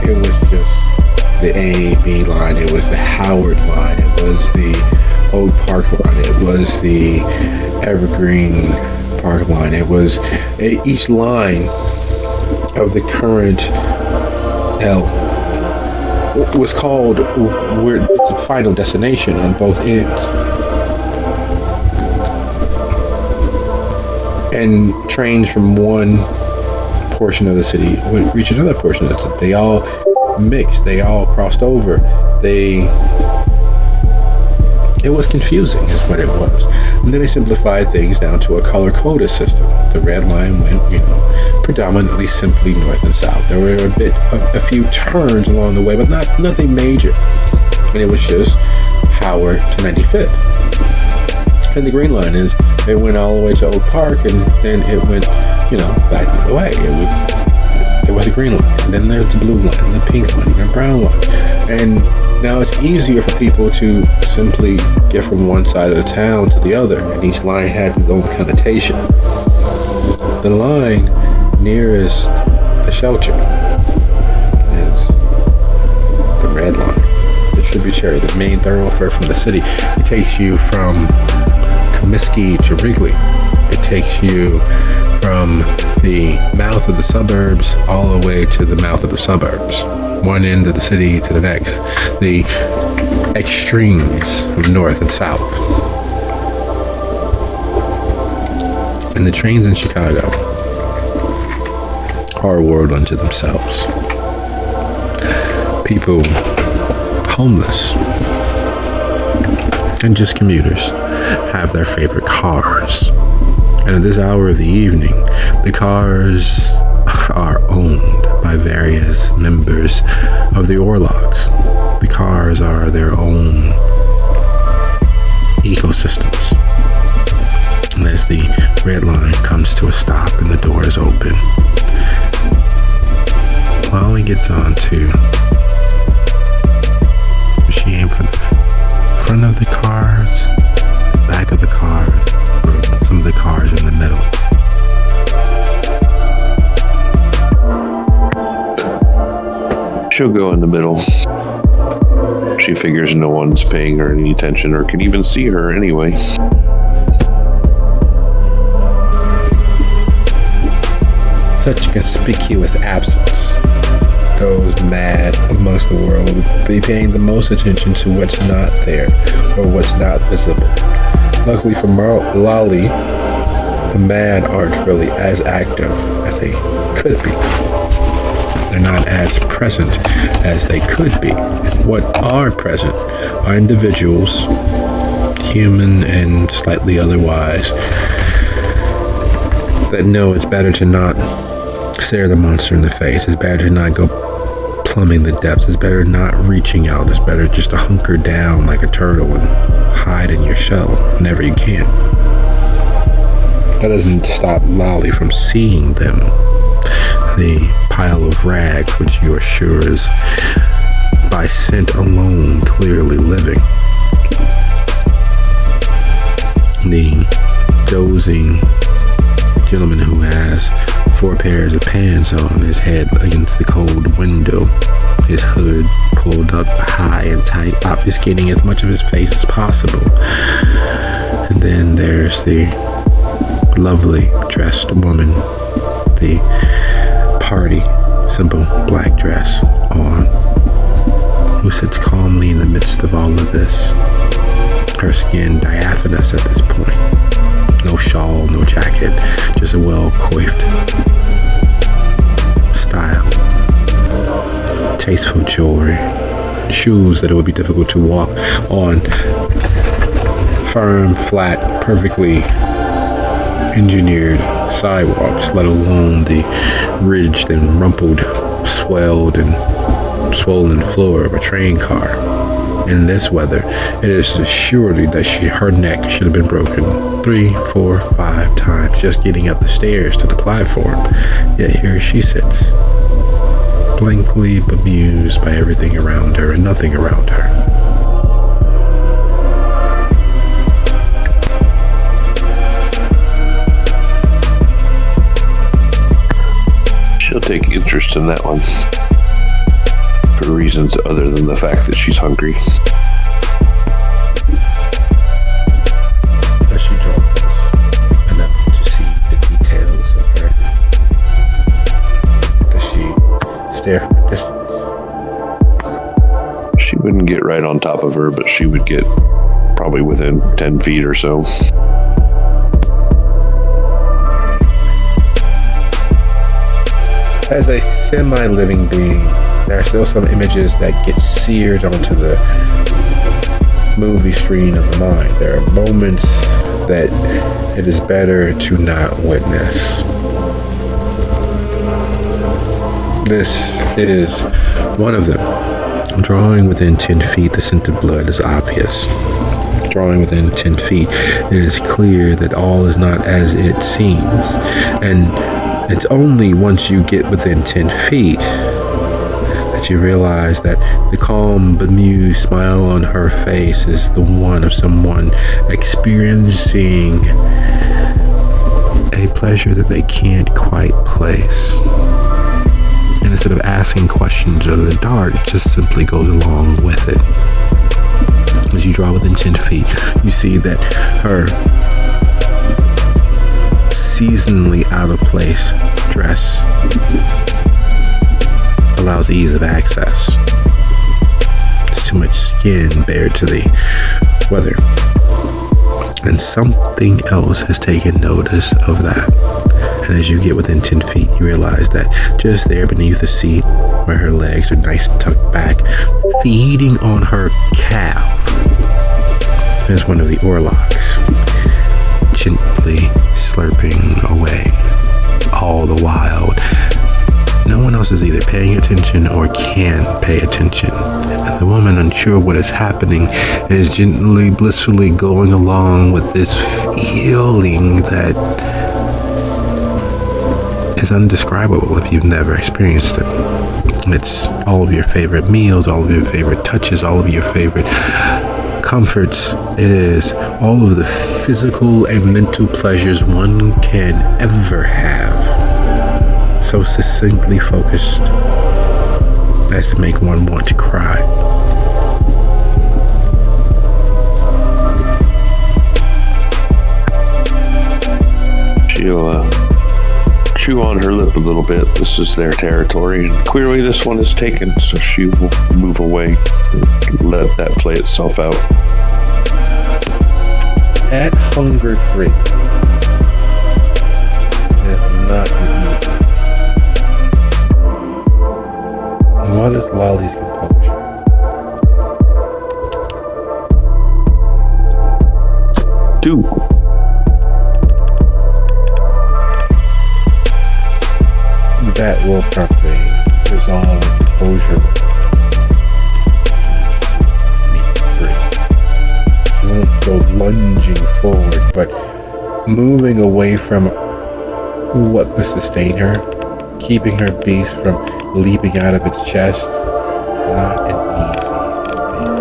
it was just the A-B line, it was the Howard line, it was the Oak Park line, it was the Evergreen Park line, it was each line of the current L was called where it's a final destination on both ends. And trains from one portion of the city would reach another portion of the city. They all mixed, they all crossed over. It was confusing is what it was. And then they simplified things down to a color-coded system. The red line went, predominantly simply north and south. There were a few turns along the way, but nothing major. And it was just Howard to 95th. And the green line is, it went all the way to Oak Park, and then it went, back the other way. It was a green line, and then there's the blue line, and the pink line, and the brown line. And now it's easier for people to simply get from one side of the town to the other, and each line had its own connotation. The line nearest the shelter is the red line, the tributary, the main thoroughfare from the city. It takes you from Comiskey to Wrigley. It takes you from the mouth of the suburbs all the way to the mouth of the suburbs. One end of the city to the next. The extremes of north and south. And the trains in Chicago are a world unto themselves. People homeless and just commuters have their favorite cars. And at this hour of the evening, the cars are owned by various members of the Orlogs. The cars are their own ecosystems. And as the red line comes to a stop and the door is open, Lolly gets on to, she aimed for the front of the cars, the back of the cars, or some of the cars in the middle. She'll go in the middle. She figures no one's paying her any attention or can even see her anyway. Such a conspicuous absence. Those mad amongst the world would be paying the most attention to what's not there or what's not visible. Luckily for Lolly, the mad aren't really as active as they could be. They're not as present as they could be. What are present are individuals, human and slightly otherwise, that know it's better to not stare the monster in the face. It's better to not go plumbing the depths. It's better not reaching out. It's better just to hunker down like a turtle and hide in your shell whenever you can. That doesn't stop Lolly from seeing them. The pile of rags, which you are sure is by scent alone clearly living. The dozing gentleman who has 4 pairs of pants on his head against the cold window, his hood pulled up high and tight, obfuscating as much of his face as possible. And then there's the lovely dressed woman, the party simple black dress on, who sits calmly in the midst of all of this, her skin diaphanous at this point. No shawl, no jacket, just a well-coiffed child. Tasteful jewelry, shoes that it would be difficult to walk on, firm, flat, perfectly engineered sidewalks, let alone the ridged and rumpled, swelled and swollen floor of a train car. In this weather, it is surely that her neck should have been broken 3, 4, 5 times just getting up the stairs to the platform. Yet here she sits, blankly bemused by everything around her and nothing around her. She'll take interest in that one for reasons other than the fact that she's hungry. Does she draw close enough to see the details of her? Does she stare from a distance? She wouldn't get right on top of her, but she would get probably within 10 feet or so. As a semi-living being, there are still some images that get seared onto the movie screen of the mind. There are moments that it is better to not witness. This is one of them. Drawing within 10 feet, the scent of blood is obvious. Drawing within 10 feet, it is clear that all is not as it seems. And it's only once you get within 10 feet that you realize that the calm, bemused smile on her face is the one of someone experiencing a pleasure that they can't quite place. And instead of asking questions of the dark, it just simply goes along with it. As you draw within 10 feet, you see that her seasonally out of place dress allows ease of access. It's too much skin bared to the weather. And something else has taken notice of that. And as you get within 10 feet, you realize that just there beneath the seat, where her legs are nice and tucked back, feeding on her calf, is one of the Orlocks, gently slurping away. All the while, no one else is either paying attention or can pay attention. And the woman, unsure what is happening, is gently, blissfully going along with this feeling that is indescribable if you've never experienced it. It's all of your favorite meals, all of your favorite touches, all of your favorite comforts. It is all of the physical and mental pleasures one can ever have, so succinctly focused as to make one want to cry. She'll chew on her lip a little bit. This is their territory, and clearly this one is taken, so she will move away and let that play itself out. At Hunger 3, it's not easy. What is Lolly's composure? Two. That will promptly dissolve composure. She won't go lunging forward, but moving away from what could sustain her, keeping her beast from leaping out of its chest, not an easy thing.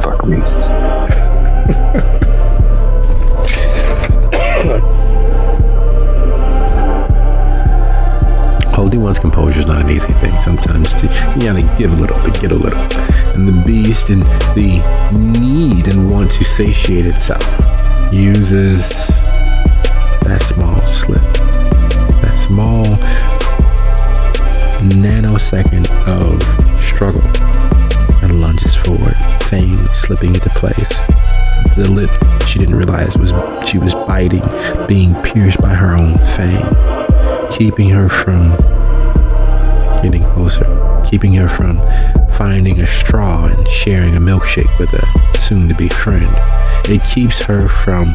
Fuck me. Holding one's composure is not an easy thing. Sometimes you gotta give a little to get a little. And the beast and the need and want to satiate itself uses that small slip, that small nanosecond of struggle and lunges forward, fang slipping into place. The lip she didn't realize she was biting, being pierced by her own fang, keeping her from getting closer, keeping her from finding a straw and sharing a milkshake with a soon-to-be friend. It keeps her from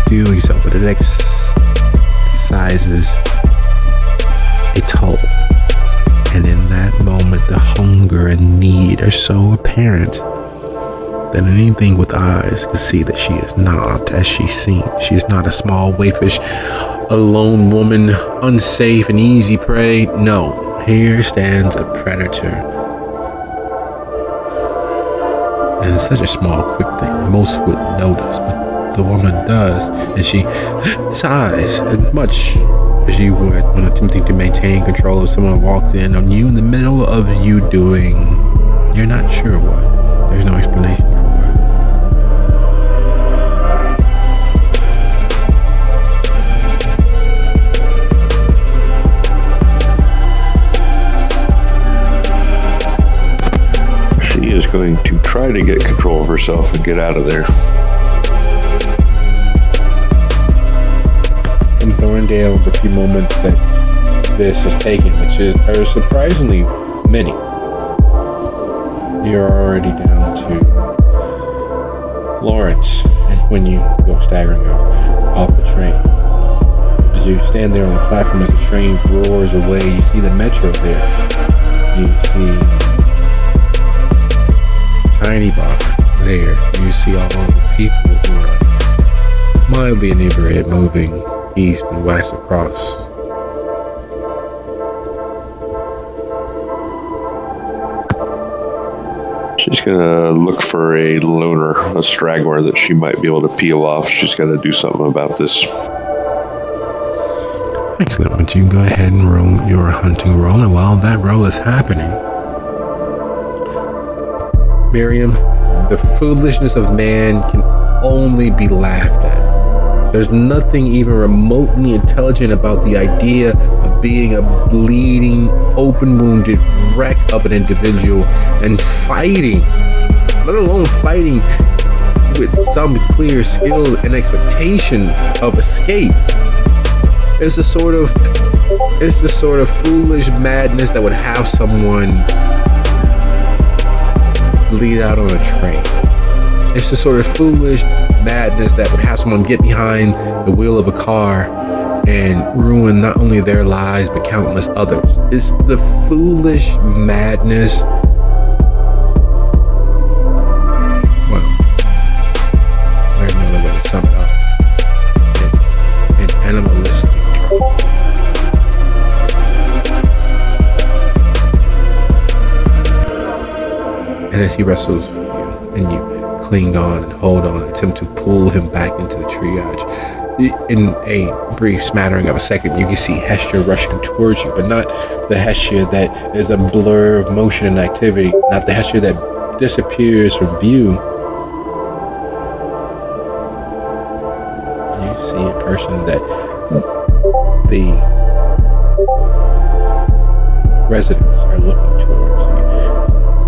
doing so, but it excises a toll. And in that moment, the hunger and need are so apparent that anything with eyes can see that she is not as she seems. She is not a small wayfish, a lone woman, unsafe and easy prey. No, here stands a predator. And it's such a small, quick thing. Most wouldn't notice, but the woman does, and she sighs as much as you would when attempting to maintain control if someone walks in on you in the middle of you doing, you're not sure what. There's no explanation for it. She is going to try to get control of herself and get out of there. in Thorndale, the few moments that this has taken, which are surprisingly many. You're already down to Lawrence, and when you go staggering off the train. As you stand there on the platform as the train roars away, you see the metro there. You see Tiny Bar there. You see all of the people who are mildly inebriated moving east and west across. She's gonna look for a loner, a straggler that she might be able to peel off. She's gotta do something about this. Excellent. But you can go ahead and roll your hunting roll, and while that roll is happening, Miriam, the foolishness of man can only be laughed at. There's nothing even remotely intelligent about the idea of being a bleeding, open-wounded wreck of an individual and fighting, let alone fighting with some clear skill and expectation of escape. It's the sort of foolish madness that would have someone bleed out on a train. It's the sort of foolish madness that would have someone get behind the wheel of a car and ruin not only their lives but countless others. It's the foolish madness. Well, there's no other way to sum it up. It's an animalistic drug. And as he wrestles with you and you cling on and hold on, attempt to pull him back into the triage. In a brief smattering of a second, you can see Hestia rushing towards you, but not the Hestia that is a blur of motion and activity, not the Hestia that disappears from view. You see a person that the residents are looking towards.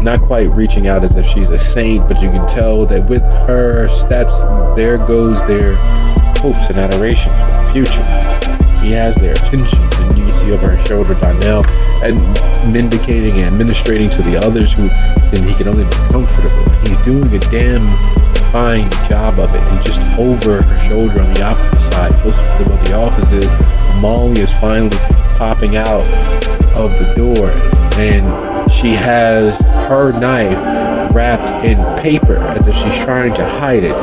Not quite reaching out as if she's a saint, but you can tell that with her steps, there goes their hopes and adoration for the future. He has their attention, and you see over her shoulder Donnell and vindicating and administrating to the others who he can only be comfortable. He's doing a damn fine job of it, and just over her shoulder on the opposite side, closer to where the office is, Molly is finally popping out of the door, and she has her knife wrapped in paper as if she's trying to hide it.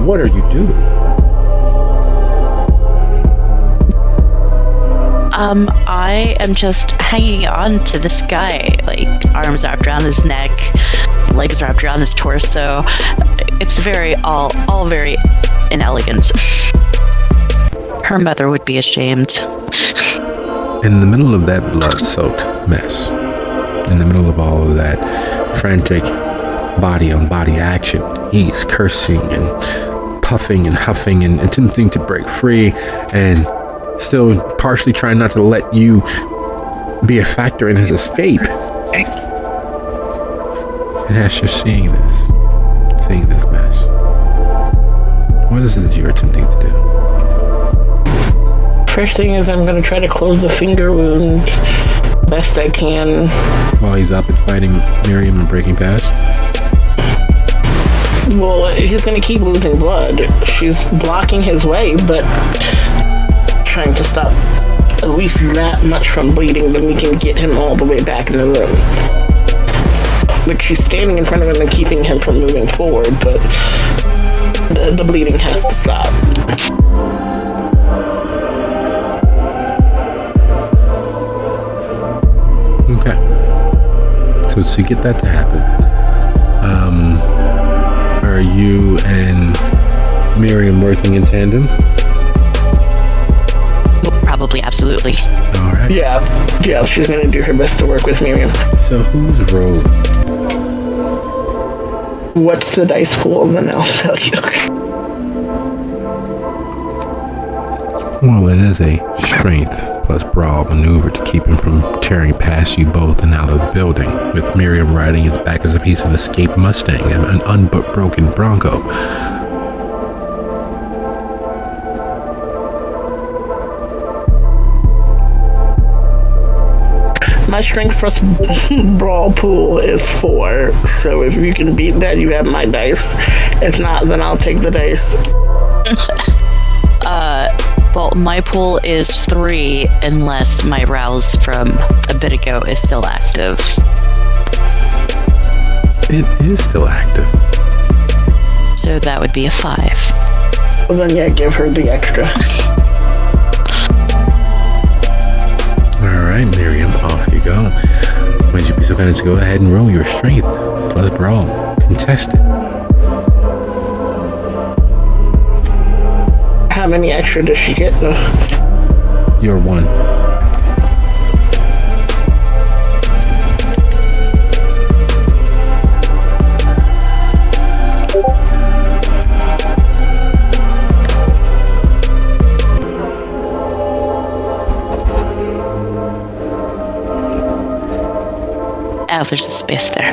What are you doing? I am just hanging on to this guy, like arms wrapped around his neck, legs wrapped around his torso. It's all very inelegant. Her mother would be ashamed. In the middle of that blood-soaked mess, in the middle of all of that frantic body-on-body action, he's cursing and puffing and huffing and attempting to break free and still partially trying not to let you be a factor in his escape. And as you're seeing this mess, what is it that you're attempting to do? First thing is I'm going to try to close the finger wound best I can. While he's up and fighting Miriam and breaking past? Well, he's going to keep losing blood. She's blocking his way, but trying to stop at least that much from bleeding, then we can get him all the way back in the room. Like, she's standing in front of him and keeping him from moving forward, but the bleeding has to stop. Okay. So to get that to happen, are you and Miriam working in tandem? Probably, absolutely. All right. Yeah, she's gonna do her best to work with Miriam. So who's rolling? What's the dice pool? And then I'll tell you. Well, it is a strength plus brawl maneuver to keep him from tearing past you both and out of the building, with Miriam riding his back as if he's an escaped Mustang and an unbroken Bronco. My strength plus brawl pool is 4, so if you can beat that, you have my dice. If not, then I'll take the dice. Well, my pool is 3 unless my rouse from a bit ago is still active. It is still active. So that would be a 5. Well, then yeah, give her the extra. All right, Miriam, off you go. Would you be so kind to go ahead and roll your strength plus brawl contested? How many extra does she get, though? You're 1. Oh, there's a space there.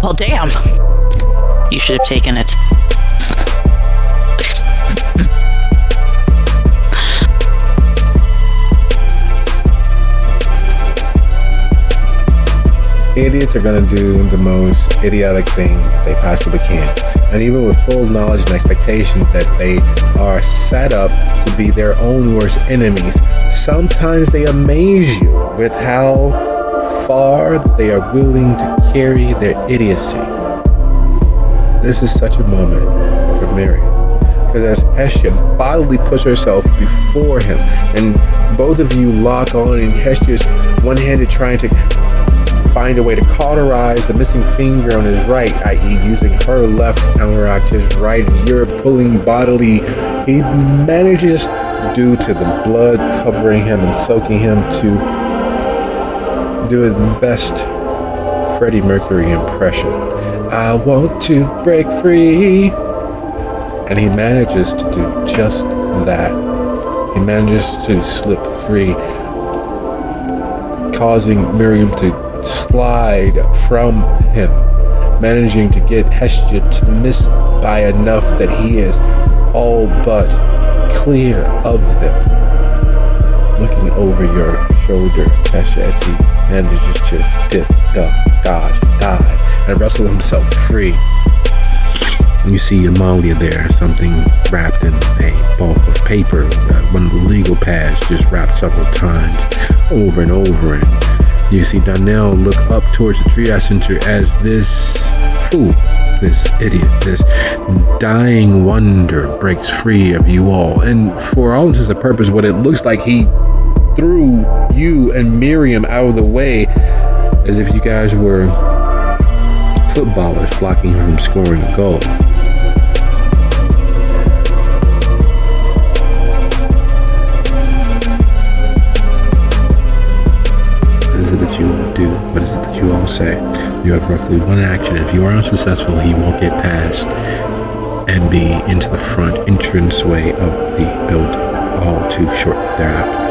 Well, damn. You should have taken it. Idiots are going to do the most idiotic thing they possibly can. And even with full knowledge and expectation that they are set up to be their own worst enemies, sometimes they amaze you with how far they are willing to carry their idiocy. This is such a moment for Miriam, because as Hestia bodily puts herself before him, and both of you lock on, and Hestia's one-handed trying to find a way to cauterize the missing finger on his right, i.e. using her left to counteract his right, and you're pulling bodily. He manages, due to the blood covering him and soaking him, to do his best Freddie Mercury impression. I want to break free. And he manages to do just that. He manages to slip free, causing Miriam to slide from him, managing to get Hestia to miss by enough that he is all but clear of them. Looking over your shoulder, Hestia, as he manages to dip, duck, dodge, dive, and wrestle himself free. You see Amalia there, something wrapped in a bulk of paper, one of the legal pads just wrapped several times over and over, and you see Donnell look up towards the Triage Center as this fool, this idiot, this dying wonder breaks free of you all. And for all intents and purposes, what it looks like, he threw you and Miriam out of the way as if you guys were footballers flocking from scoring a goal. What is it that you all do? What is it that you all say? You have roughly one action. If you are unsuccessful, he will get past and be into the front entranceway of the building, all too shortly thereafter.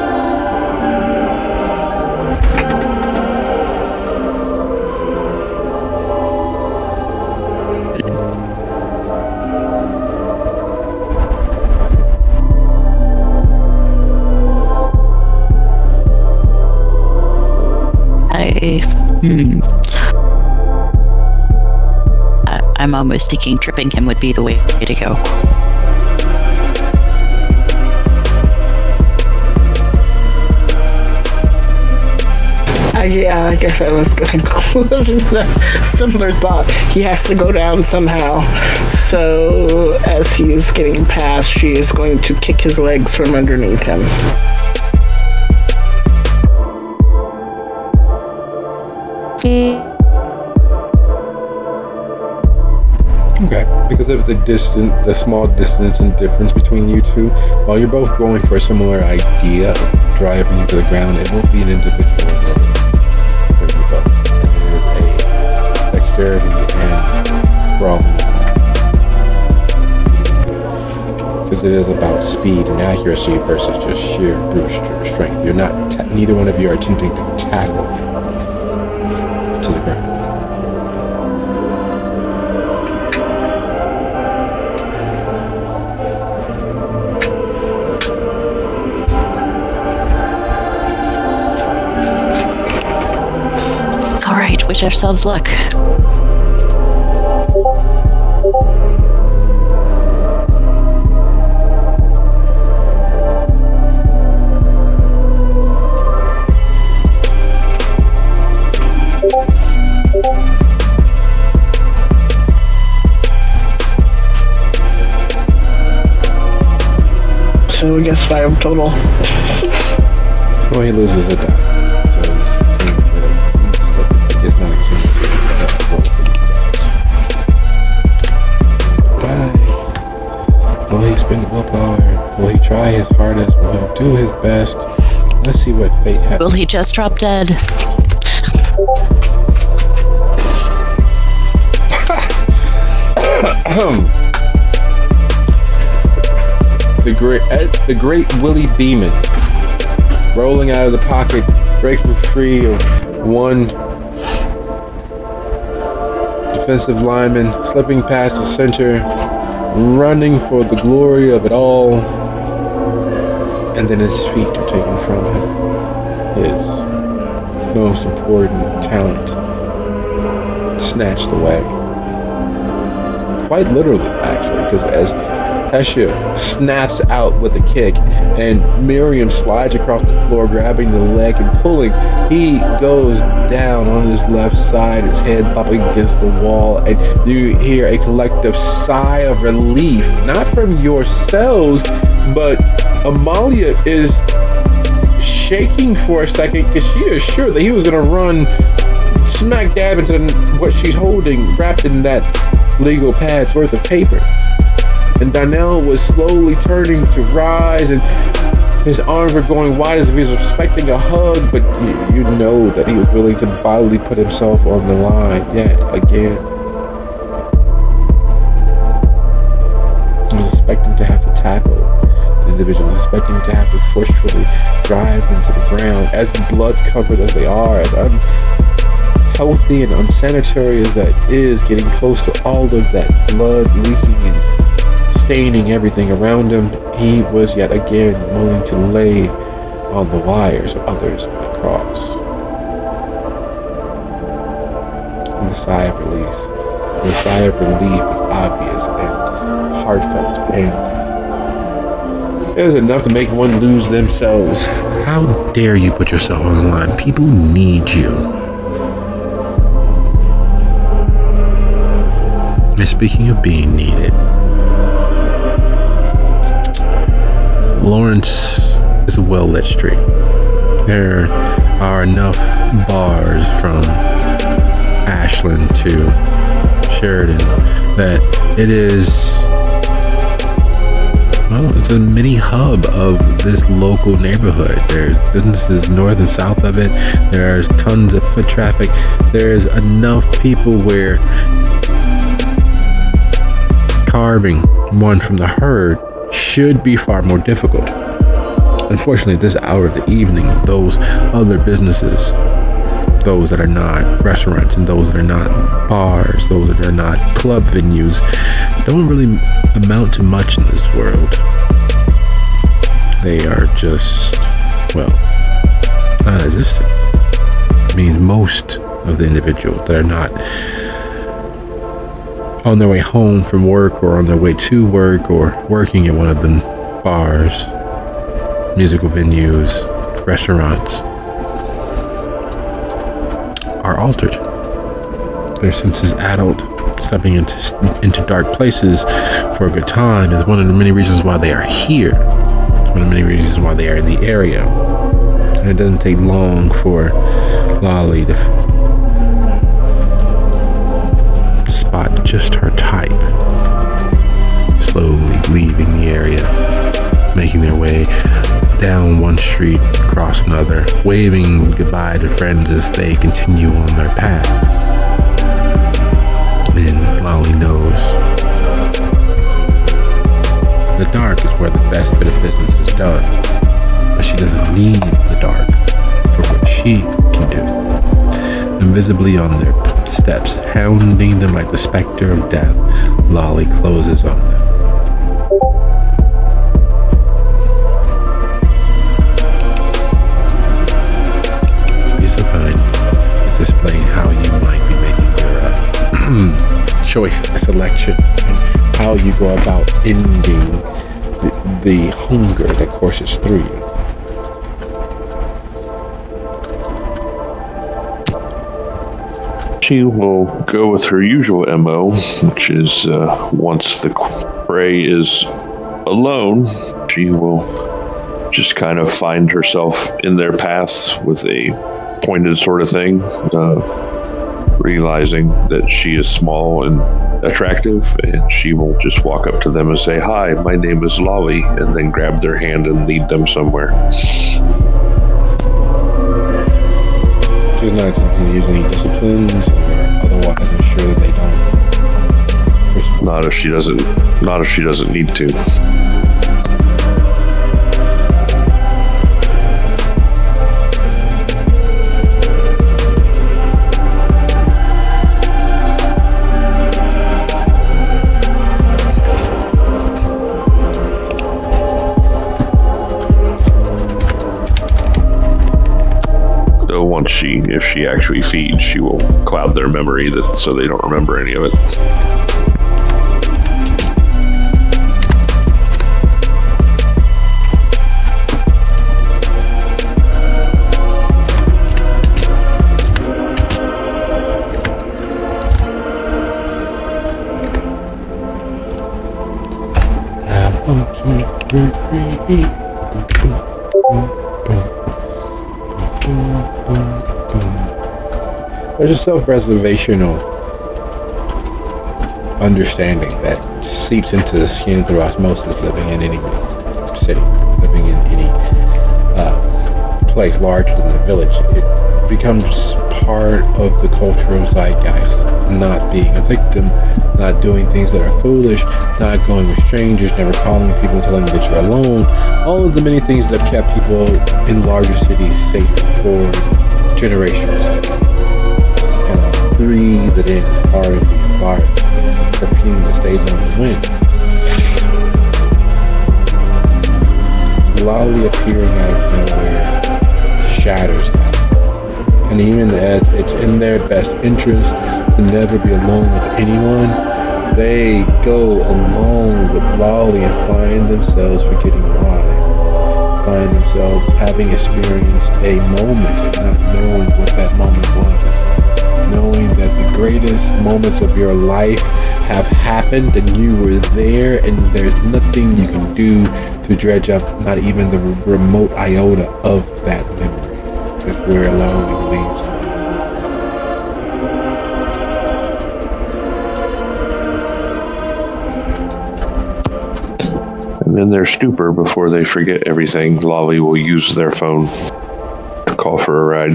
I'm almost thinking tripping him would be the way to go. Yeah, I guess I was going to with a similar thought. He has to go down somehow. So as he is getting past, she is going to kick his legs from underneath him. Okay, because of the small distance and difference between you two, while you're both going for a similar idea of driving you to the ground, it won't be an individual roll for you both. It is a dexterity and brawling. Because it is about speed and accuracy versus just sheer brute strength. You're not, neither one of you are attempting to tackle him to the ground. Wish ourselves luck. So I guess 5 total. Well, he loses a die. It's not will he spend willpower? Will he try his hardest? Will he do his best? Let's see what fate has. Will he just drop dead? the great Willie Beeman rolling out of the pocket, breaking free of one defensive lineman, slipping past the center, running for the glory of it all, and then his feet are taken from him. His most important talent snatched away. Quite literally, actually, because as Hesha snaps out with a kick and Miriam slides across the floor, grabbing the leg and pulling, he goes down on his left side, his head bumping against the wall, and you hear a collective sigh of relief, not from yourselves, but Amalia is shaking for a second because she is sure that he was going to run smack dab into what she's holding wrapped in that legal pad's worth of paper. And Darnell was slowly turning to rise, and his arms were going wide as if he was expecting a hug, but you know that he was willing to bodily put himself on the line yet again. He was expecting to have to tackle the individual, was expecting to have to forcefully drive them to the ground, as blood covered as they are, as unhealthy and unsanitary as that is, getting close to all of that blood leaking and staining everything around him. He was yet again willing to lay on the wires of others might cross. And the sigh of relief is obvious and heartfelt, and it was enough to make one lose themselves. How dare you put yourself on the line? People need you. And speaking of being needed, Lawrence is a well-lit street. There are enough bars from Ashland to Sheridan that it is, well, it's a mini hub of this local neighborhood. There's businesses north and south of it. There's tons of foot traffic. There's enough people where carving one from the herd should be far more difficult. Unfortunately, at this hour of the evening, those other businesses, those that are not restaurants and those that are not bars, those that are not club venues, don't really amount to much in this world. They are just, well, non-existent. It means most of the individuals that are not on their way home from work or on their way to work or working at one of the bars, musical venues, restaurants, are altered. Their senses addled. Stepping into dark places for a good time is one of the many reasons why they are here. It's one of the many reasons why they are in the area. And it doesn't take long for Lolly to spot just her type, slowly leaving the area, making their way down one street, across another, waving goodbye to friends as they continue on their path. And Lolly knows the dark is where the best bit of business is done, but she doesn't need the dark for what she can do. Invisibly on their steps, hounding them like the specter of death, Lolly closes on them. Explain how you might be making your choice selection and how you go about ending the hunger that courses through you. She will go with her usual MO, which is once the prey is alone, she will just kind of find herself in their paths with a pointed sort of thing, realizing that she is small and attractive, and she will just walk up to them and say, "Hi, my name is Lolly," and then grab their hand and lead them somewhere. She's not attempting to use any disciplines or otherwise ensure that they don't. Not if she doesn't need to. If she actually feeds, she will cloud their memory so they don't remember any of it. There's a self-preservational understanding that seeps into the skin through osmosis, living in any city, living in any place larger than the village. It becomes part of the cultural zeitgeist. Not being a victim, not doing things that are foolish, not going with strangers, never calling people and telling them that you're alone. All of the many things that have kept people in larger cities safe for generations. Breathe it in, part of the environment, perfume that stays on the wind. Lolly appearing out of nowhere shatters that. And even as it's in their best interest to never be alone with anyone, they go along with Lolly and find themselves forgetting why. Find themselves having experienced a moment and not knowing what that moment was. Knowing that the greatest moments of your life have happened and you were there, and there's nothing you can do to dredge up not even the remote iota of that memory. That's where Lolly leaves them. And in their stupor, before they forget everything, Lolly will use their phone to call for a ride.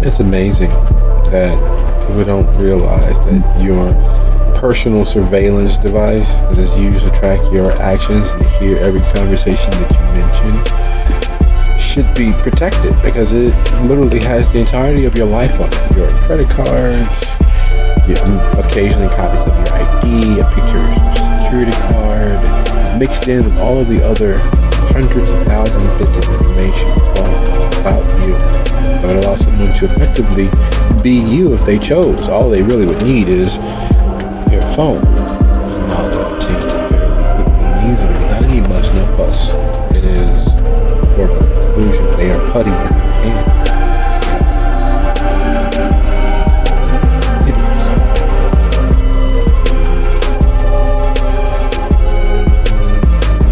It's amazing that people don't realize that your personal surveillance device that is used to track your actions and hear every conversation that you mention should be protected, because it literally has the entirety of your life on it. Your credit cards, occasionally copies of your ID, a picture of your security card, mixed in with all of the other hundreds of thousands of bits of information all about you. It would allow someone to effectively be you if they chose. All they really would need is your phone. Now they'll obtain it fairly quickly and easily without any much no fuss. It is for conclusion. They are putty in their hand.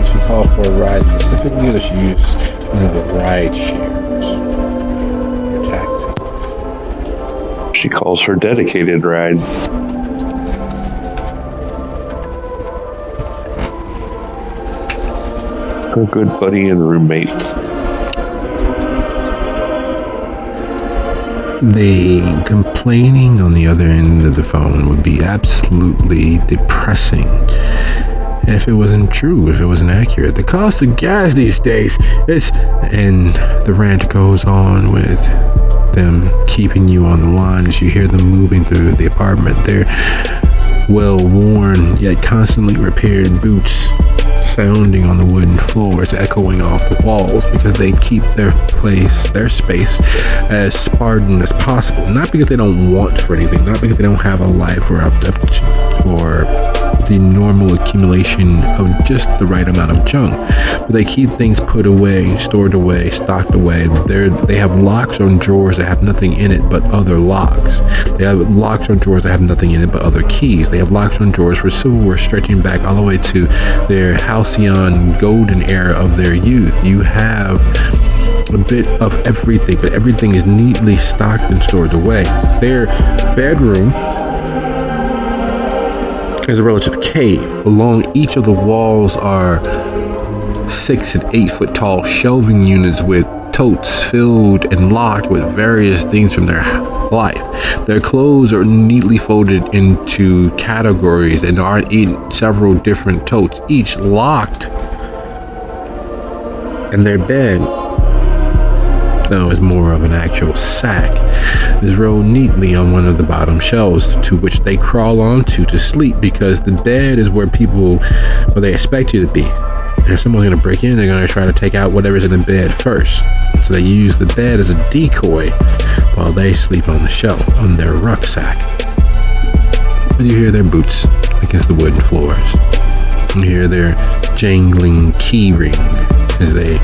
If you call for a ride specifically, or should use one of the ride shares or taxis. She calls her dedicated ride. Her good buddy and roommate. The complaining on the other end of the phone would be absolutely depressing if it wasn't true, if it wasn't accurate. The cost of gas these days is, and the rant goes on with them keeping you on the line as you hear them moving through the apartment. Their well-worn yet constantly repaired boots sounding on the wooden floors, echoing off the walls, because they keep their space as Spartan as possible. Not because they don't want for anything, not because they don't have a life or for the normal accumulation of just the right amount of junk, but they keep things put away, stored away, stocked away. They have locks on drawers that have nothing in it but other locks. They have locks on drawers that have nothing in it but other keys. They have locks on drawers for silverware stretching back all the way to their Hizayon golden era of their youth. You have a bit of everything, but everything is neatly stocked and stored away. Their bedroom is a relative cave. Along each of the walls are 6 and 8 foot tall shelving units with totes filled and locked with various things from their life. Their clothes are neatly folded into categories and are in several different totes, each locked. And their bed, though, is more of an actual sack, is rolled neatly on one of the bottom shelves, to which they crawl onto to sleep, because the bed is where they expect you to be. And if someone's going to break in, they're going to try to take out whatever's in the bed first. So they use the bed as a decoy while they sleep on the shelf, on their rucksack. And you hear their boots against the wooden floors. You hear their jangling key ring as they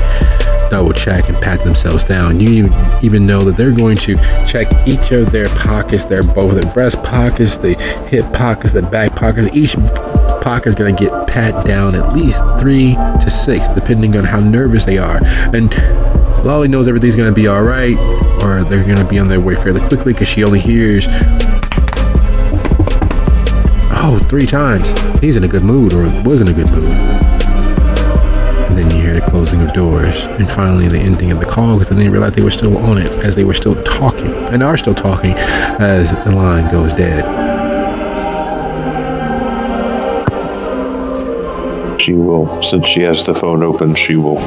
double check and pat themselves down. You even know that they're going to check each of their pockets, both their breast pockets, the hip pockets, the back pockets. Each pocket is going to get pat down at least 3 to 6, depending on how nervous they are. And Lolly knows everything's going to be all right, or they're going to be on their way fairly quickly, because she only hears, 3 times. He's in a good mood, or was in a good mood. And then you hear the closing of doors, and finally the ending of the call, because then they realized they were still on it, as they were still talking, and are still talking, as the line goes dead. She will, since she has the phone open, she will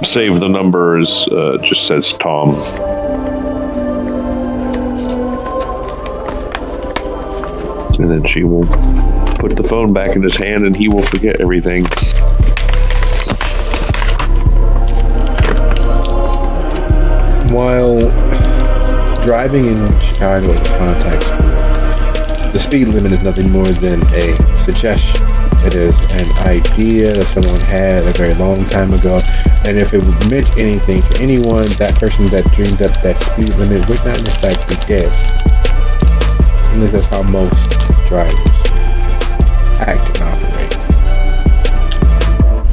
save the number as just says Tom. And then she will put the phone back in his hand, and he will forget everything. While driving in Chicago as a contact school, the speed limit is nothing more than a suggestion. It is an idea that someone had a very long time ago, and if it meant anything to anyone, that person that dreamed up that speed limit would not in fact be dead. At least that's how most drivers act and operate.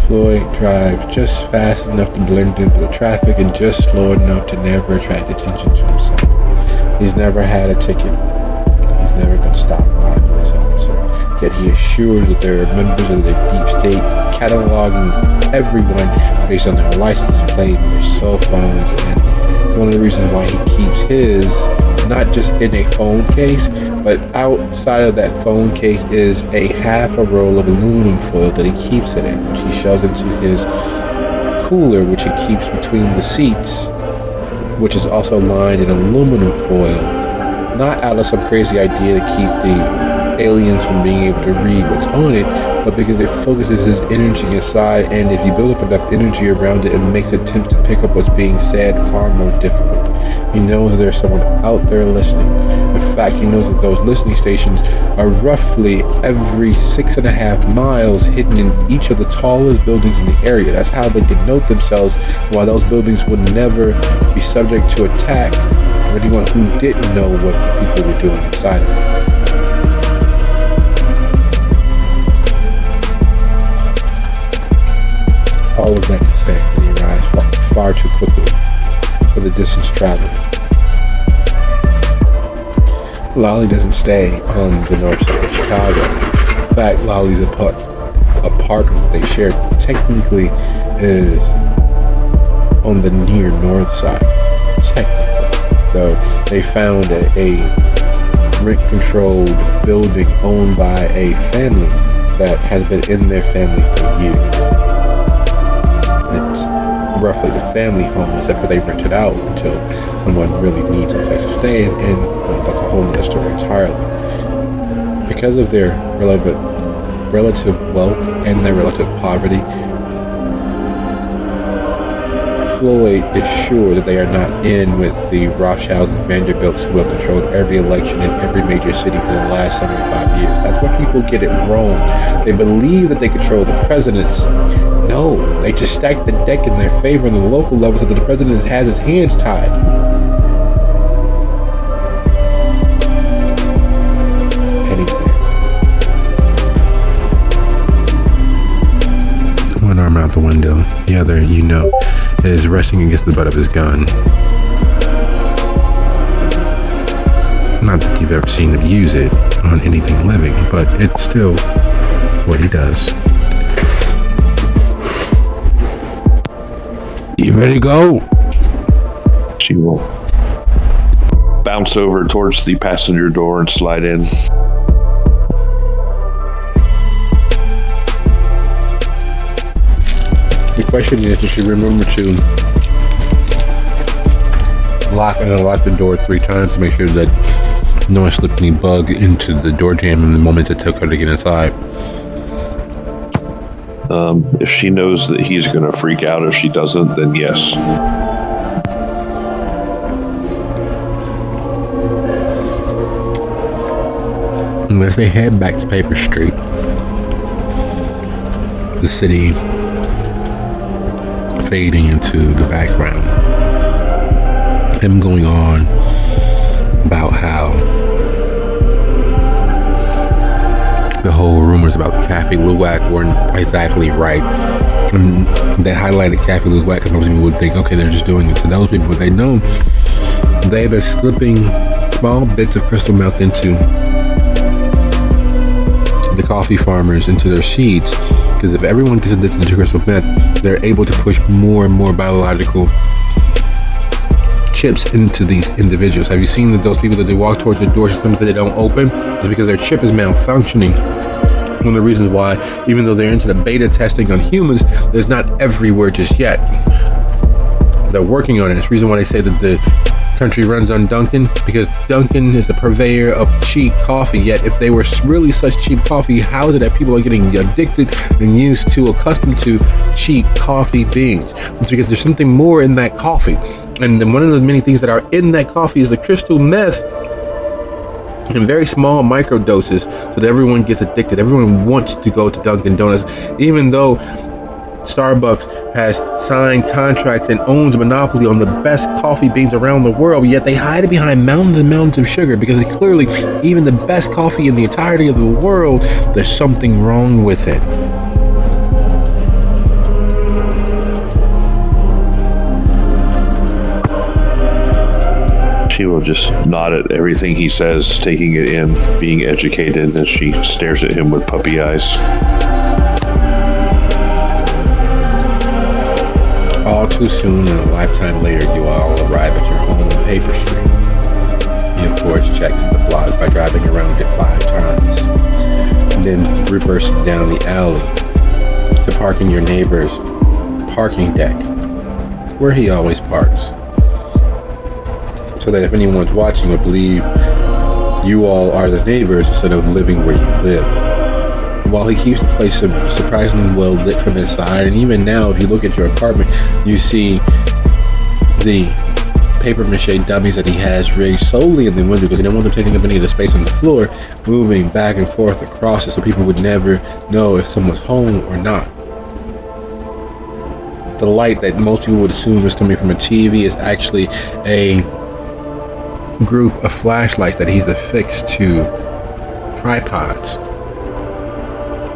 Floyd drives just fast enough to blend into the traffic and just slow enough to never attract attention to himself. He's never had a ticket. He's never been stopped by a police officer. Yet he assures that there are members of the deep state cataloging everyone based on their license plate and their cell phones. And one of the reasons why he keeps his not just in a phone case, but outside of that phone case is a half a roll of aluminum foil that he keeps it in, which he shoves into his cooler, which he keeps between the seats, which is also lined in aluminum foil, not out of some crazy idea to keep the aliens from being able to read what's on it, but because it focuses his energy inside, and if you build up enough energy around it, it makes attempts to pick up what's being said far more difficult. He knows there's someone out there listening. In fact, he knows that those listening stations are roughly every 6.5 miles hidden in each of the tallest buildings in the area. That's how they can note themselves, while those buildings would never be subject to attack for anyone who didn't know what the people were doing inside of it. All of that to say that he arrives far too quickly for the distance traveled. Lolly doesn't stay on the north side of Chicago. In fact, Lolly's apartment they share technically is on the near north side. Technically. So they found a rent-controlled building owned by a family that has been in their family for years. It's roughly the family home, except for they rent it out until someone really needs a place to stay, and well, that's a whole other story entirely. Because of their relative wealth and their relative poverty, Floyd is sure that they are not in with the Rothschilds and Vanderbilts who have controlled every election in every major city for the last 75 years. That's where people get it wrong. They believe that they control the presidents. No, they just stack the deck in their favor on the local level so that the president has his hands tied. And he's there. One arm out the window, the other, is resting against the butt of his gun. Not that you've ever seen him use it on anything living, but it's still what he does. You ready to go? She will bounce over towards the passenger door and slide in. The question is, you should remember to lock and unlock the door 3 times to make sure that no one slipped any bug into the door jamb in the moments it took her to get inside. If she knows that he's going to freak out, if she doesn't, then yes. And as they head back to Paper Street, the city fading into the background, him going on about how the whole rumors about Cafe Luwak weren't exactly right. And they highlighted Cafe Luwak because most people would think, okay, they're just doing it to those people. But they know they've been slipping small bits of crystal meth into the coffee farmers, into their seeds. Because if everyone gets addicted to crystal meth, they're able to push more and more biological chips into these individuals. Have you seen that those people that they walk towards the door systems that they don't open? It's because their chip is malfunctioning. One of the reasons why, even though they're into the beta testing on humans, there's not everywhere just yet. They're working on it. It's the reason why they say that the country runs on Dunkin', because Dunkin' is a purveyor of cheap coffee. Yet if they were really such cheap coffee, how is it that people are getting addicted and used to, accustomed to cheap coffee beans? It's because there's something more in that coffee. And then one of the many things that are in that coffee is the crystal meth in very small micro doses, so that everyone gets addicted. Everyone wants to go to Dunkin' Donuts, even though Starbucks has signed contracts and owns a monopoly on the best coffee beans around the world, yet they hide it behind mountains and mountains of sugar, because clearly even the best coffee in the entirety of the world, there's something wrong with it. She will just nod at everything he says, taking it in, being educated, as she stares at him with puppy eyes. All too soon, and a lifetime later, you all arrive at your home on Paper Street. He, of course, checks the block by driving around it 5 times, and then reversing down the alley to park in your neighbor's parking deck, where he always parks, so that if anyone's watching would believe you all are the neighbors instead of living where you live. While he keeps the place surprisingly well lit from inside, and even now, if you look at your apartment, you see the paper mache dummies that he has rigged solely in the window because he didn't want them taking up any of the space on the floor, moving back and forth across it so people would never know if someone's home or not. The light that most people would assume is coming from a TV is actually a group of flashlights that he's affixed to tripods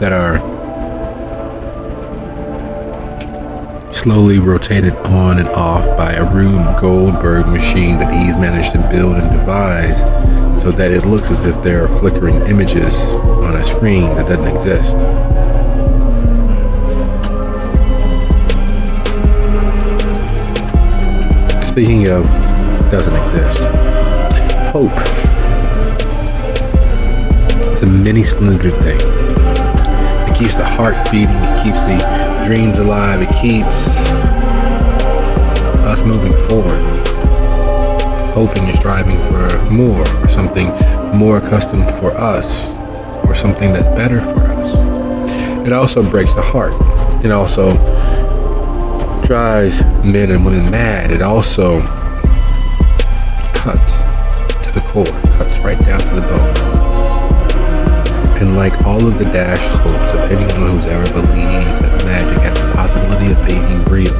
that are slowly rotated on and off by a Rube Goldberg machine that he's managed to build and devise so that it looks as if there are flickering images on a screen that doesn't exist. Speaking of doesn't exist, hope. It's a mini splinter thing. It keeps the heart beating, it keeps the dreams alive, it keeps us moving forward, hoping and striving for more, or something more accustomed for us, or something that's better for us. It also breaks the heart. It also drives men and women mad. It also cuts to the core, cuts right down to the bone. And like all of the dashed hopes of anyone who's ever believed that magic had the possibility of being real,